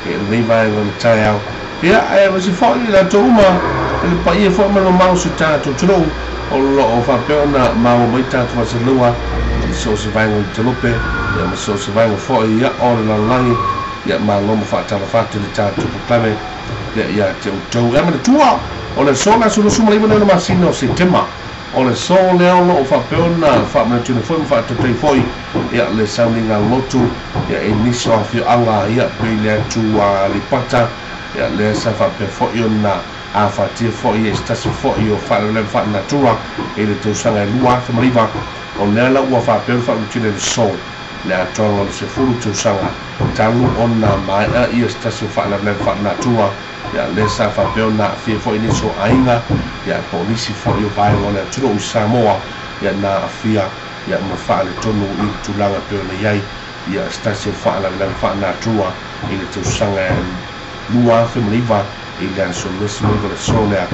Levi on the tile. Yeah, I was a falling at Uma, and by your former mouse to Tro, or of a Perna, Mawita was a Lua, and so surviving Jalope, and so surviving for a year all in a line, yet my Loma Fatala to the town to proclaim it. Yeah, Joe Emma Tua, on a solar solution, even in the Massino September. On a soul level of a perna, Fatman to the phone for to pay for le sounding a lotu, initial of your Allah, Billion to Lipata, le Safa for you na, Afati for years, that's for your father and fat natura, to sang a lua from river, on Nella of a perfect to the soul. Le Tron on the full to Sanga, Talu on my ears, that's your father and fat natura. Le Safa Belna, fear for initial Ainga, police for your buying on a true Samoa, na fear, Mafali Tono into Langa Perna Yai, Station Fala and Fana Tua, in the Tusanga and Lua Femliva, in the Solis River Sonia,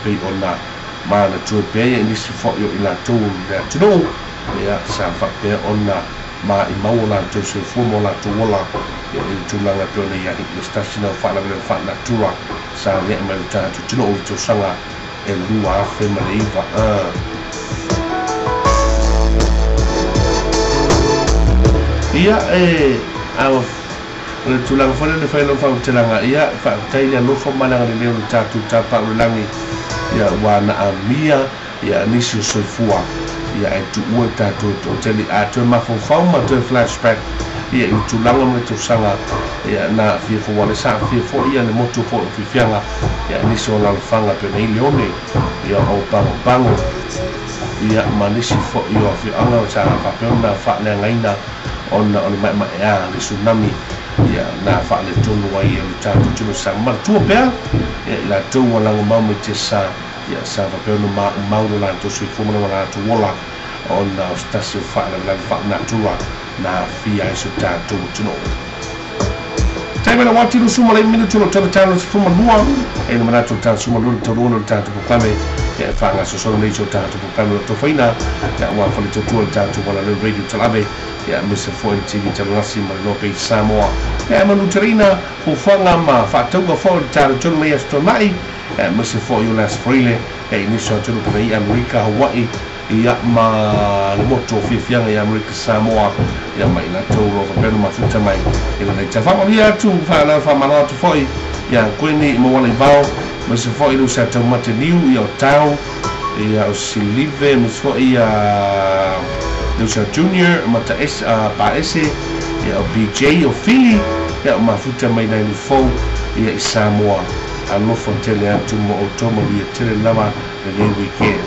pay on that man to pay and this for your Ilato, that to know, Safa Bear on that. Ma Imaula to say Fumola to Wola, to Langa Perna, the station of Fala and Fana Tura, Sadia America to know to Sanga and Lua Femliva. Our tulang for the final from Telanga, Taylor no for Manang and Leon Tatu Tapa Langi, one Mia, Nishu Sofua. To work that to tell it at my phone, to flashback. To Langam to Sanga, na fear for one is half fear for and the motor for Fianga, Nisho Fanga to Leone, Bango, Manishi for you of your Anga, Papona, Fatna, on my the tsunami, na Fatna Tunway and Tatu to Sanga, to a bear, La two along Mamma. Sava Perna Mauna to sweet Fumana to Walla on Stasio Fat and Fat Natura, na Fia Suta to know. Time I want to do some minute to the channels from a Lua, and Manato Tan Sumalu to Luna Tan to proclaim it, Fanga so nature Tan to proclaim to Fina, that one for little tour Tan to one of the radio Talabe, Mr. Foy TV Talassi, Lope Samoa, Manuterina, who Fangama, Fatoga for Tan to Mayas to Mai. Mr. For you last freely, initial to the America, Hawaii, Ma Moto, Young America Samoa, Yamaina told of a Benma Futamai, in the nature family to Fala Famana to Foy, Queenie Mawali Val, Mr. For you set to Martin your town, Silive, Miss Foy, Lucia Junior, Mata S. Paese, BJ or Philly, Mafuta May 94, Samoa. I'm not from Telia to more automobile Telenama the day weekend.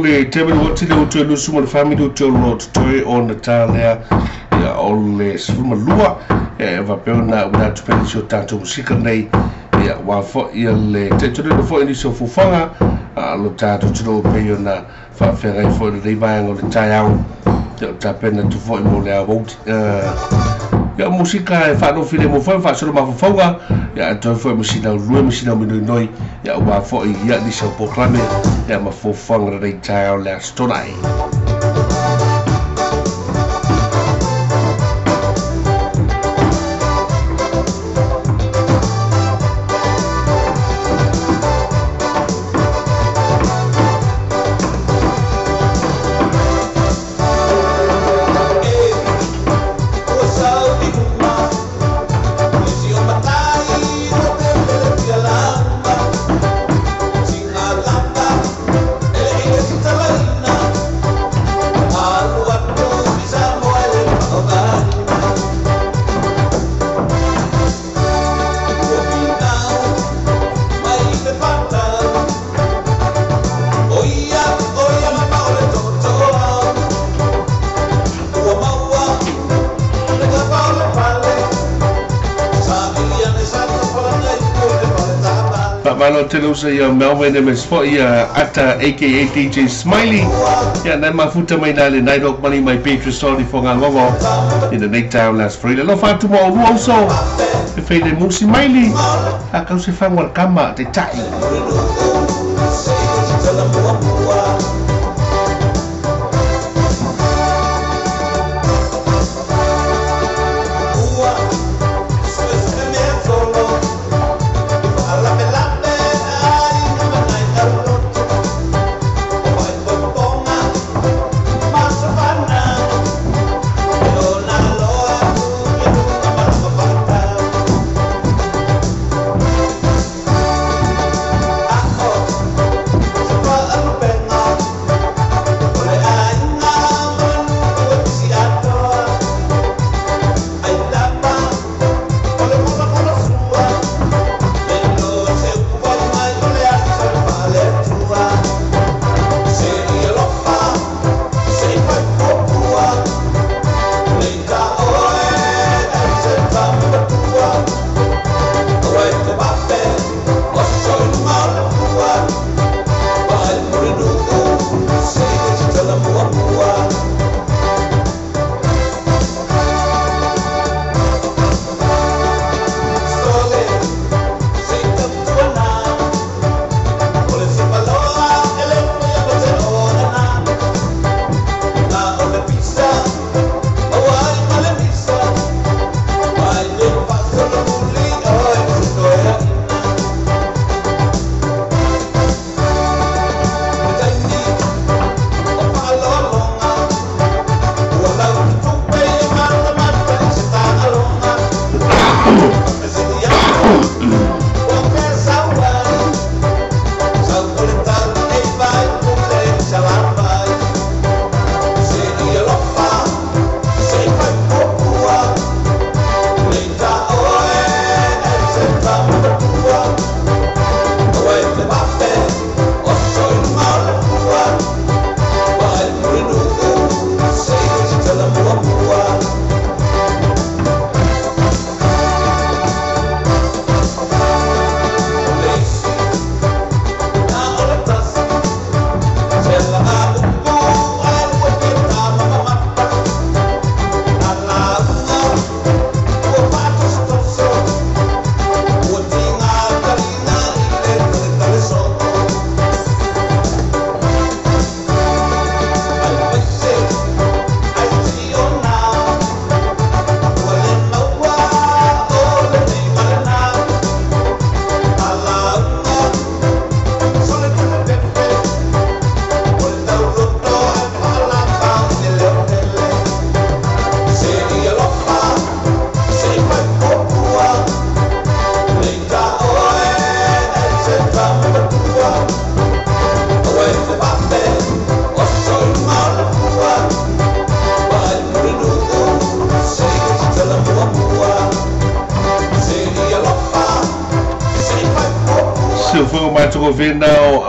le te mena wati le utu elu suma le family utu elu toi o na tālea ia o le sifuma lua e vapeo na una tupeni si o tātou musika nei ia wafo ia le te tūrena fo ini so fufanga lo tātou tūro peo na whawherai fo le reivanga o le tai au te o tāpena tu fo i mo le a wauti ia musika e whanau while mo whai whaasoro mawhawhaunga ia e toi fo i musina lue musina minui noi ia wafo i ia nisa o poklame ia ma fufanga rei tai au le astonai
Singa lamba, ele é que está lá.
malo telu sa ia Melvin Mesfo ia ata aka DJ Smiley ia na mafuta mai dale nai dok mali mai Petri sorry for ngongo in the night town last Friday lo fa tu mo also e fele musi Smiley akau se fa ngol kama te tai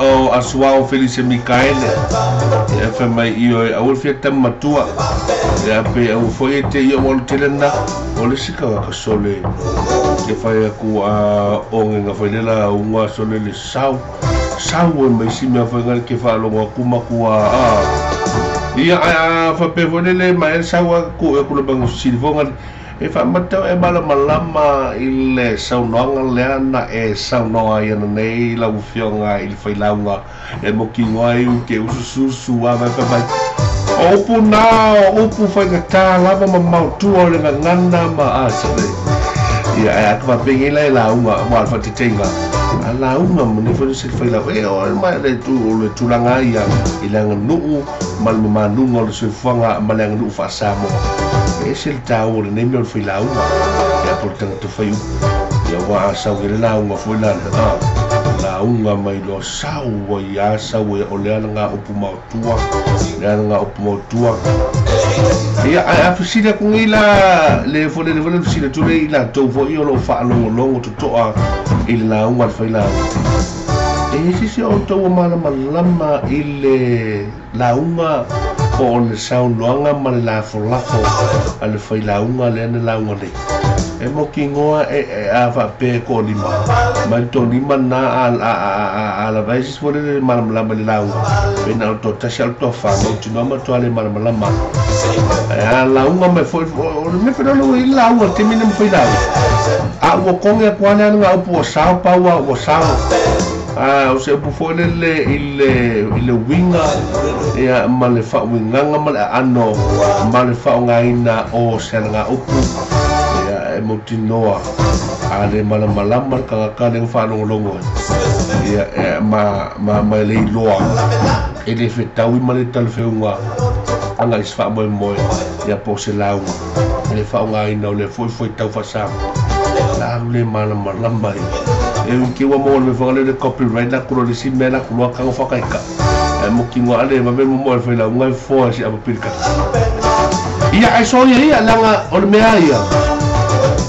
o asuao Felice Mikaele e fa mai io au fiata matua e pe au foi te io mo telena o le sika ka sole ke fai ku a onga foi la unga sole le sau mai si me fa ngal ke fa lo ku ma ku a ia a fa pe vonele mai sau ku e ku lo bangu silvonga e fa matau e bala malama ile saunonga leana e saunoa ia nei la ufionga il fai launga e mo ki ngoi ke ususu ava fa mai opu na opu fai ka lava mamau tu o le ngana ma asale ia e ka pengi la launga mo fa titenga a launga mo ne fa se fai la e o mai le tu langa ia ilanga nu mal manunga le se fanga malanga nu fa samo es el tau le neme o filau ya portang tu fai ya wa sa le la unga foi la unga mai lo sau wa ya sa we o le nga o puma tua le nga o puma tua ya a fisila ku ila le fo le fisila tu le ila to fo io lo fa lo to to a il la unga fai la e si o to malama ile la unga o le sau loanga ma le lafo ale fai launga le ane launga le e mo ki ngoa e a fa pe ko lima ma to lima na a la vai si fore le mal la lau e na to ta sel to fa mo ti no ma to ale mal ma a la unga me foi me pero no i la unga te minem foi la a wo konga kwana nga upo sao pa wo sao o se upo foi le winga e ma le fa winga ma le ano ma le fa nga ina o se nga upo e mo ti noa ale malama ka le fa no longo e ma le loa e le fetawi ma le tal feunga anga isfa mo ya po se lau le fa nga ina le foi tau fa sa la le malama e ki wa mo le fa le copyright na ko le si mena ko ka fa ka e mo ki ngwa le ma be mo foi la nga fo si apa pilka ia ai so ia langa o le mea ia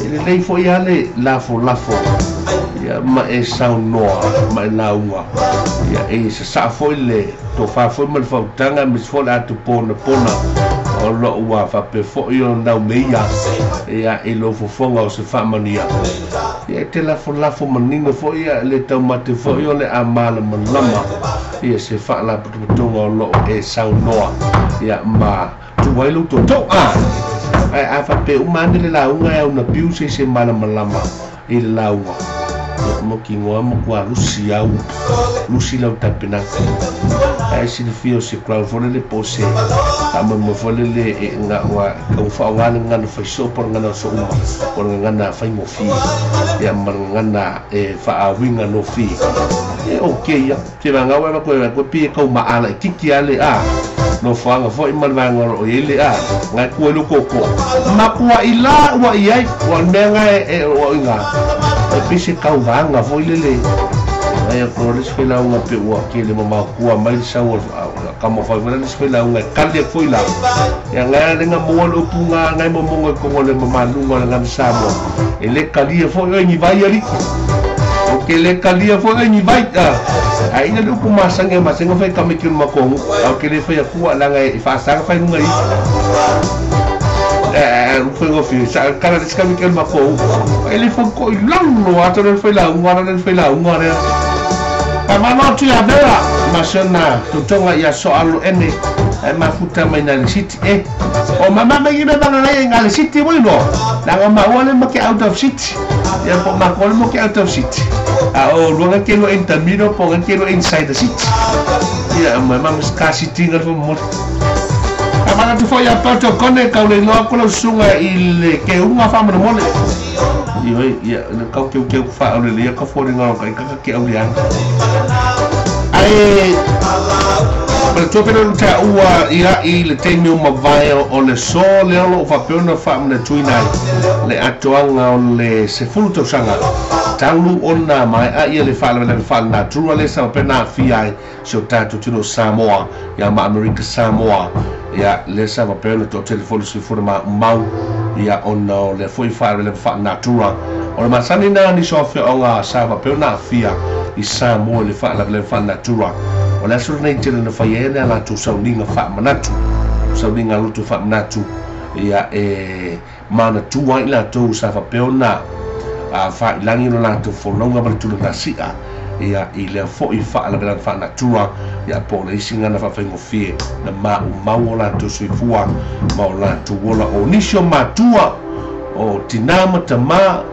ele lei fo ia le lafo ia ma e sao noa ma e launga ia e sa fo le to fa fo ma fa tanga mis fo la tu pona o lo wa fa pe fo io na meia ia e lo fo fonga o se fa mania ia te lafo manino fo ia le tau mate fo io le amala malama ia se fa la putunga o lo e sao noa ia ma tu wai lu to ai a fa pe umani le launga e una piu se malama i le launga mo ki ngoa mo kwa lusi lau tapena ai si le fio se kwa fo le pose a mo fo le nga wa ka fa nga nga fa so por nga so uma por nga na fa mo fi ya nga e fa a winga no fi e okay ya te nga wa ko pi ka ma ala tiki ale a no fa nga fo i mal va nga o ile a nga ko lu koko ma kwa ila wa ia wa menga e o nga e pisi kau vanga foi lele ai ko ris fela unha pe wa ke le mama kua mai sa o kamo fa vela ris fela unha kale foi la ya nga nga mo lo punga nga mo ko le mama lunga nga samo ele kali foi ni vai ali o ke le kali foi ni vai ai na lu kuma sange masenga fa kamikun makongu o ke le fa kua la nga fa sa fa lunga i foi o fio sa cara de escamical mako ele foi co longo ato del foi la ungara ma no tu ya vera ma sona to tonga ya so alu ene ma futa mai na city o mama me ibe bana na ngal city bueno la ma wale mo ke out of city ya po ma ko mo ke out of city o luego que lo entamino po que lo inside the city ya mama ska city ngal mo mana tu foi a pato kone ka le no ko sunga ile ke unha fa mo mole ia ka ke fa le ia ka fo ringa ka ke aulia ai per tu pero ta ua ia ile te mi uma vai o le so le lo fa pena fa na tuina le atoanga o le se fulto sanga taulu ona mai a ia le fa na trua le sa pena fia so tatu tino Samoa ya ma America Samoa ya le sa pena to telefone si forma mau ya ona le foi fa le fa na trua o ma sanina ni so fe onga sa pena fia i Samoa le fa na trua o la sur nei tele na faiena la tu sauninga fa manatu sauninga lutu fa manatu ya mana tua ila tu sa pena a fa ilangi no la tu fononga ma tu na sia ia ile fo i fa la bela fa na tua ya po le singa na fa fengo fie na ma la tu suifua ma la tu wola o nisho matua o tinama tama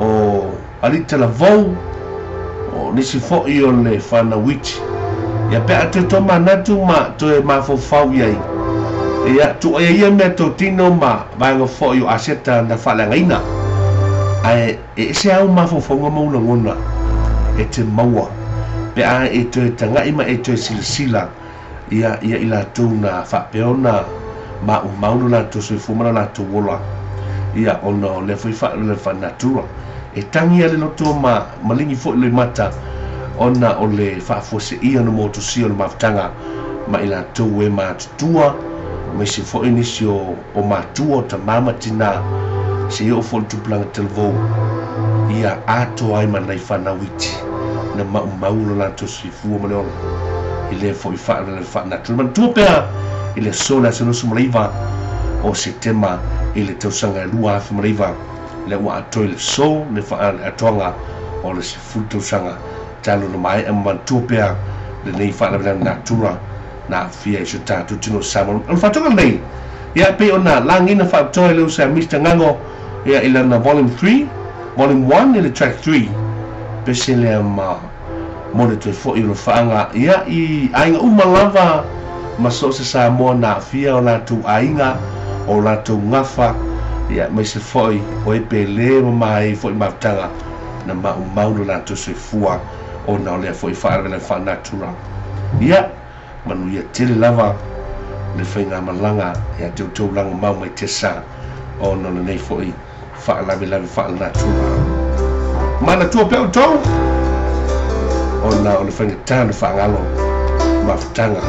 o alita la vo o nisi fo i o le fa na wich ya pe atu to manatu ma to e ma fo fa ia ia tu ia me to tino ma va ngo fo i aseta na fa la ngaina ai se au ma fo fonga mo na ngona e te maua pe a e te tanga ima e te silsila ia ila tu na fa peona ma u maulu la tu se fuma la tu wola ia ono le foi fa le fa natura e tangi ale no to ma malingi fo le mata ona o le fa fo se ia no moto si o ma tanga ma ila tu we ma tua me se fo inisio o ma tua ta mama tina se o fo tu plan telvo ia ato ai manai fa na witi na ma maulo la to si fu mo le ile fo fa na tu man tu pe ile sola se no sumaliva o se tema ile to sanga lua fa maliva le wa toilet so le fa atonga o le sifutu sanga talo no mai man tupea le nei fa la natura na fia i ta tu tino samon o fa tonga nei ya pe ona langina fa toilet sa Mr Ngango ya ila na volume 3 volume 1 ile track 3 pe le ma mo le te fo i lo fanga ya i ainga umalava maso se sa mo na fia o la tu ainga o la tu ngafa ya mai se foi o e pele mai foi matanga na ma umaulo la tu se fua o na le foi fa le fa natura ya manu ya tele lava le fainga malanga ya tu lang mau mai tesa o no nei foi fa la fa natura mana tu pe to o na o le fainga tan fa ngalo matanga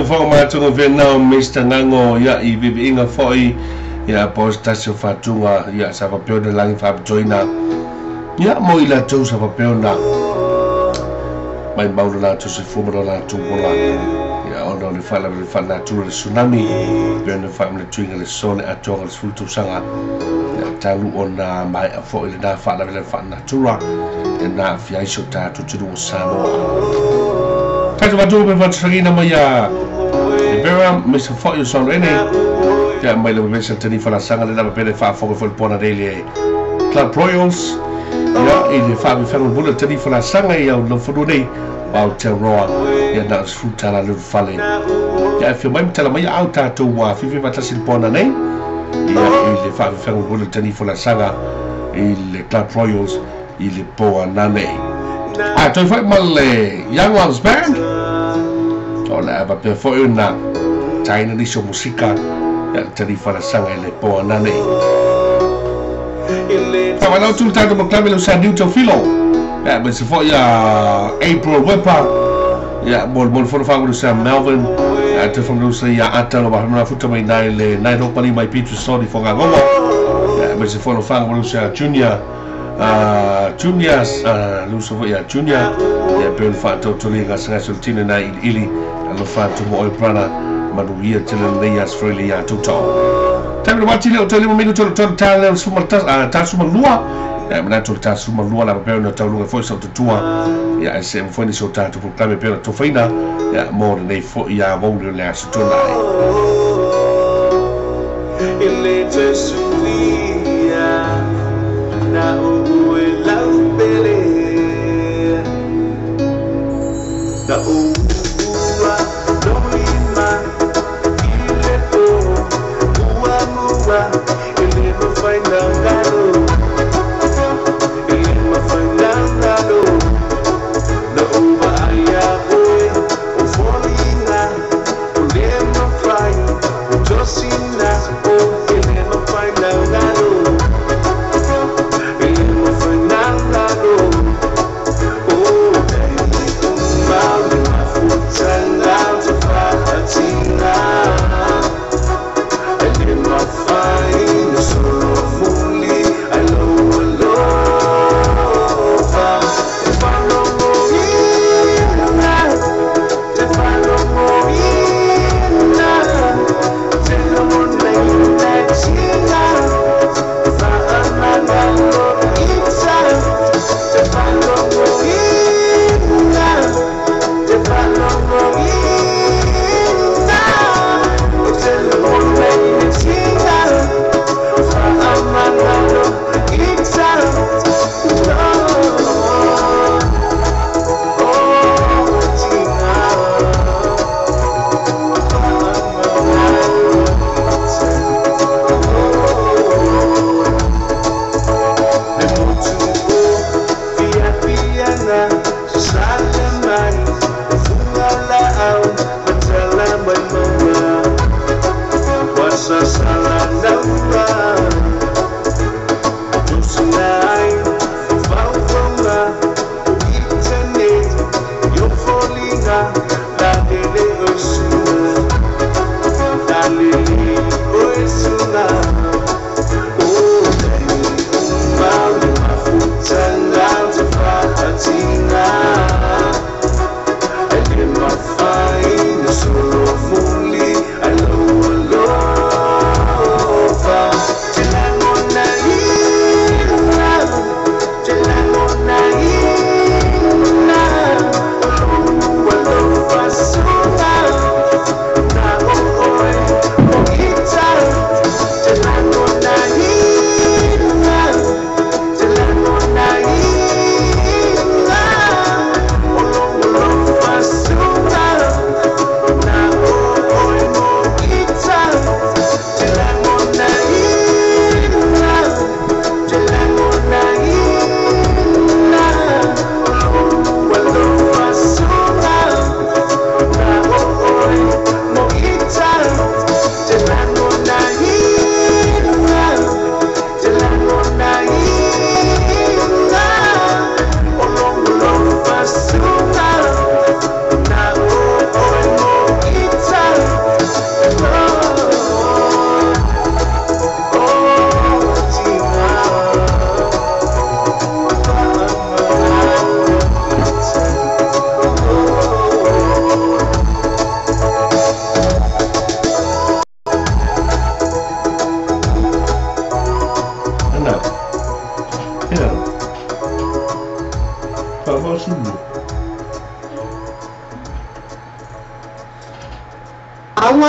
fo ma tu Vietnam Mr. Nango ya I inga foi ya postasio fatunga ya sa papel de lang fa joina ya mo ila tu sa papel na mai mau la tu se fu mo la tu bola ya ono le fa na tu le tsunami pe no fa me twinga le sone a tonga le futu sanga ya talu ona mai a foi le da fa na tu ra na fia iso ta tu tu Samoa ta va tu pe va tsagina mai ya Vera Mr. Foyo son rene ya mai le mesa tani fa sanga le na pe fa fo fo pona dele Club Royals ya ile fa mi fa mo tani fa sanga ya no fu nei bao te roa ya na fruta la le fale ya fi mai tala mai auta to wa fi va ta sil pona nei ya ile fa mi fa mo tani fa sanga ile Club Royals ile po anane a to fa mal Young Ones Band Ola va per foi una China di sua musica ya tadi fara sanga le po nane fa va tutto tanto mo clave lo sa di to filo ya ben se foi ya April Wepa ya bol for fa lo sa Melvin ya te from lo sa ya atalo ba na futa mai nai le nai ro pani mai pitu sorry for ga gomo ya ben se foi lo fa lo sa Junior lo so ya Junior ya per fa to linga sa sultina na ili lo fatto mo prana manuia tele nei Australia tutto tempo wati le hotel mo minuto to tale su malta ta su malua e me to ta su malua la per no tau foi so tua ya se mo foi so ta to proclame per to faina ya mo nei foi ya mo le su to lai ele te suia na u la bele da u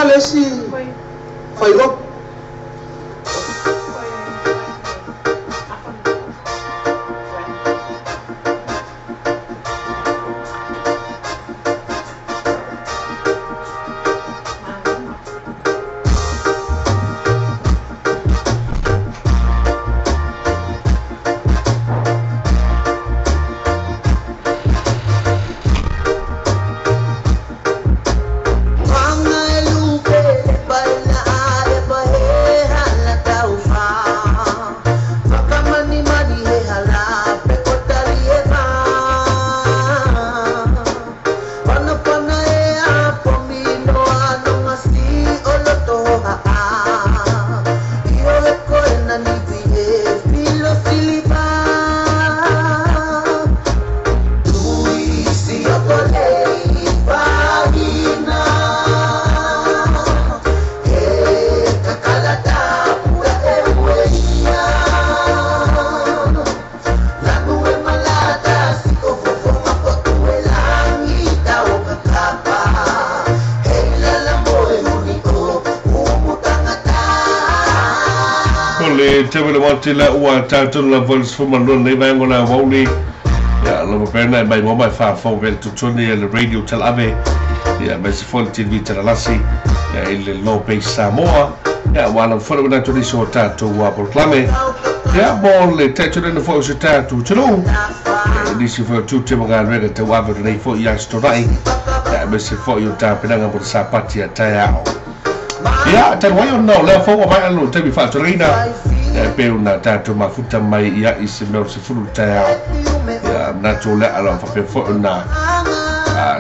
lesi fai lo
Tewele wante la ua tātou la voice for manon nei vai ngona wauli ya la pena mai mo mai fa fo vel tutuni le radio tel ave ya mai se fol TV tela lasi ya il Lope Samoa ya wala fo na tuli so tātou wa proclame ya bon le tātou na fo so tātou tulu ni si fo tu te mga rega te wa ve nei fo ya storai ya mai se fo yo ta pena ngam sa pati ataya ya tan wa yo no le fo mai alu te bi fa torina pe una tātou mafuta mai ia I se meo se furu taia ia nato le ala fa pe fo na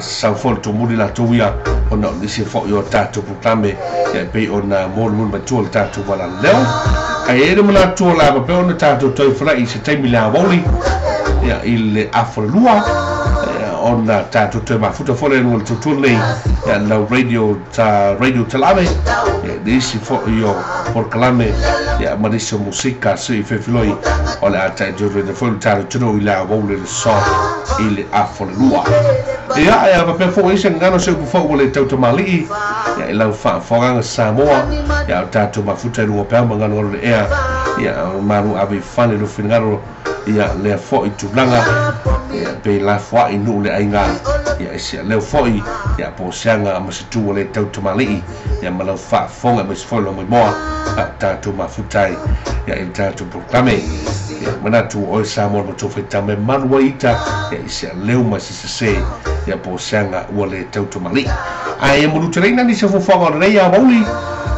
sa fo to mudi la tuia ona ni se fo yo tātou proclame ia pe ona mol mun matul tātou wala leo ai ere mona to la pe ona tātou toi fra I se taimi la woli ia il aflua ona tātou toi mafuta fo le no tutul nei ia la radio telave ia ni se fo yo proclame ya mariso musika si fefiloi ole ata jore de fol taro tuno ila wole so ile afolua ya ba pe fo isen ngano se fo wole tauto mali ya ila fa foranga Samoa ya tatu mafuta lu pe ngano le ya maru ave fane lu fingaro ya le fo itulanga ya pe la fo inu le ainga ya sia le fo ya po sanga masitu wole tauto mali ya malo fa fonga mes fo lo mo tatu mafutai ya il tatu proclame ya manatu o Samoa mo tofeta me manuaita ya isia leu masise ya po sanga wole tauto mali ai mo lutrena ni se fo fonga re ya woli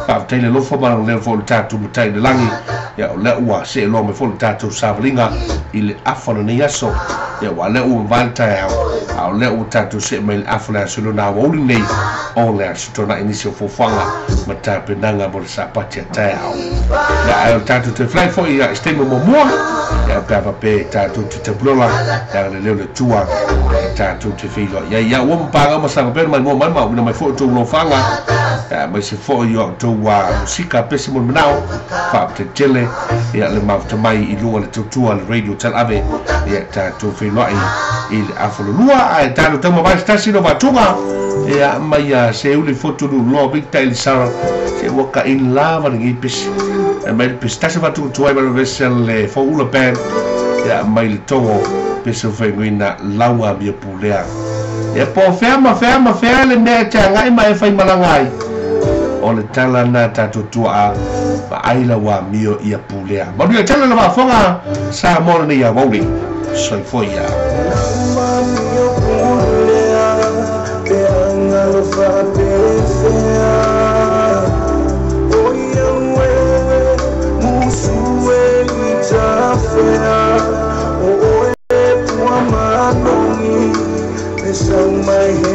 pa tele lo fo ma le fo tatu mutai de langi ya le ua se lo me fo tatu savlinga il afona ni yaso ya wale u vanta ya au le u tatu se me afona solo na woli nei o le stona inisio fo fonga mata penanga mo sapati tai au ya ai tatu te fly fo ya stemo mo ya papa pe tatu te blola ya le tua tatu te filo ya wo mpaga mo sa pe mo una mai fo to lo fanga ya mai se fo yo to wa musika pesi mo nao fa te tele ya le mafta mai I lua le tutua le radio tel ave ya tatu filo il afulua ai tatu te mo ba stasi no batunga ya mai se uli foto lu lo big tail sara se woka in lava ngi pis mai pistasi va tu ai va vesel le fo ula pen ya mai le tongo peso fenguina laua mia pulea ya po ferma le me tanga mai fai malangai o le tala na tatu tua ba aila wa mio ia pulea ma dia tala na fonga sa mo ni ya woli so foi ya
my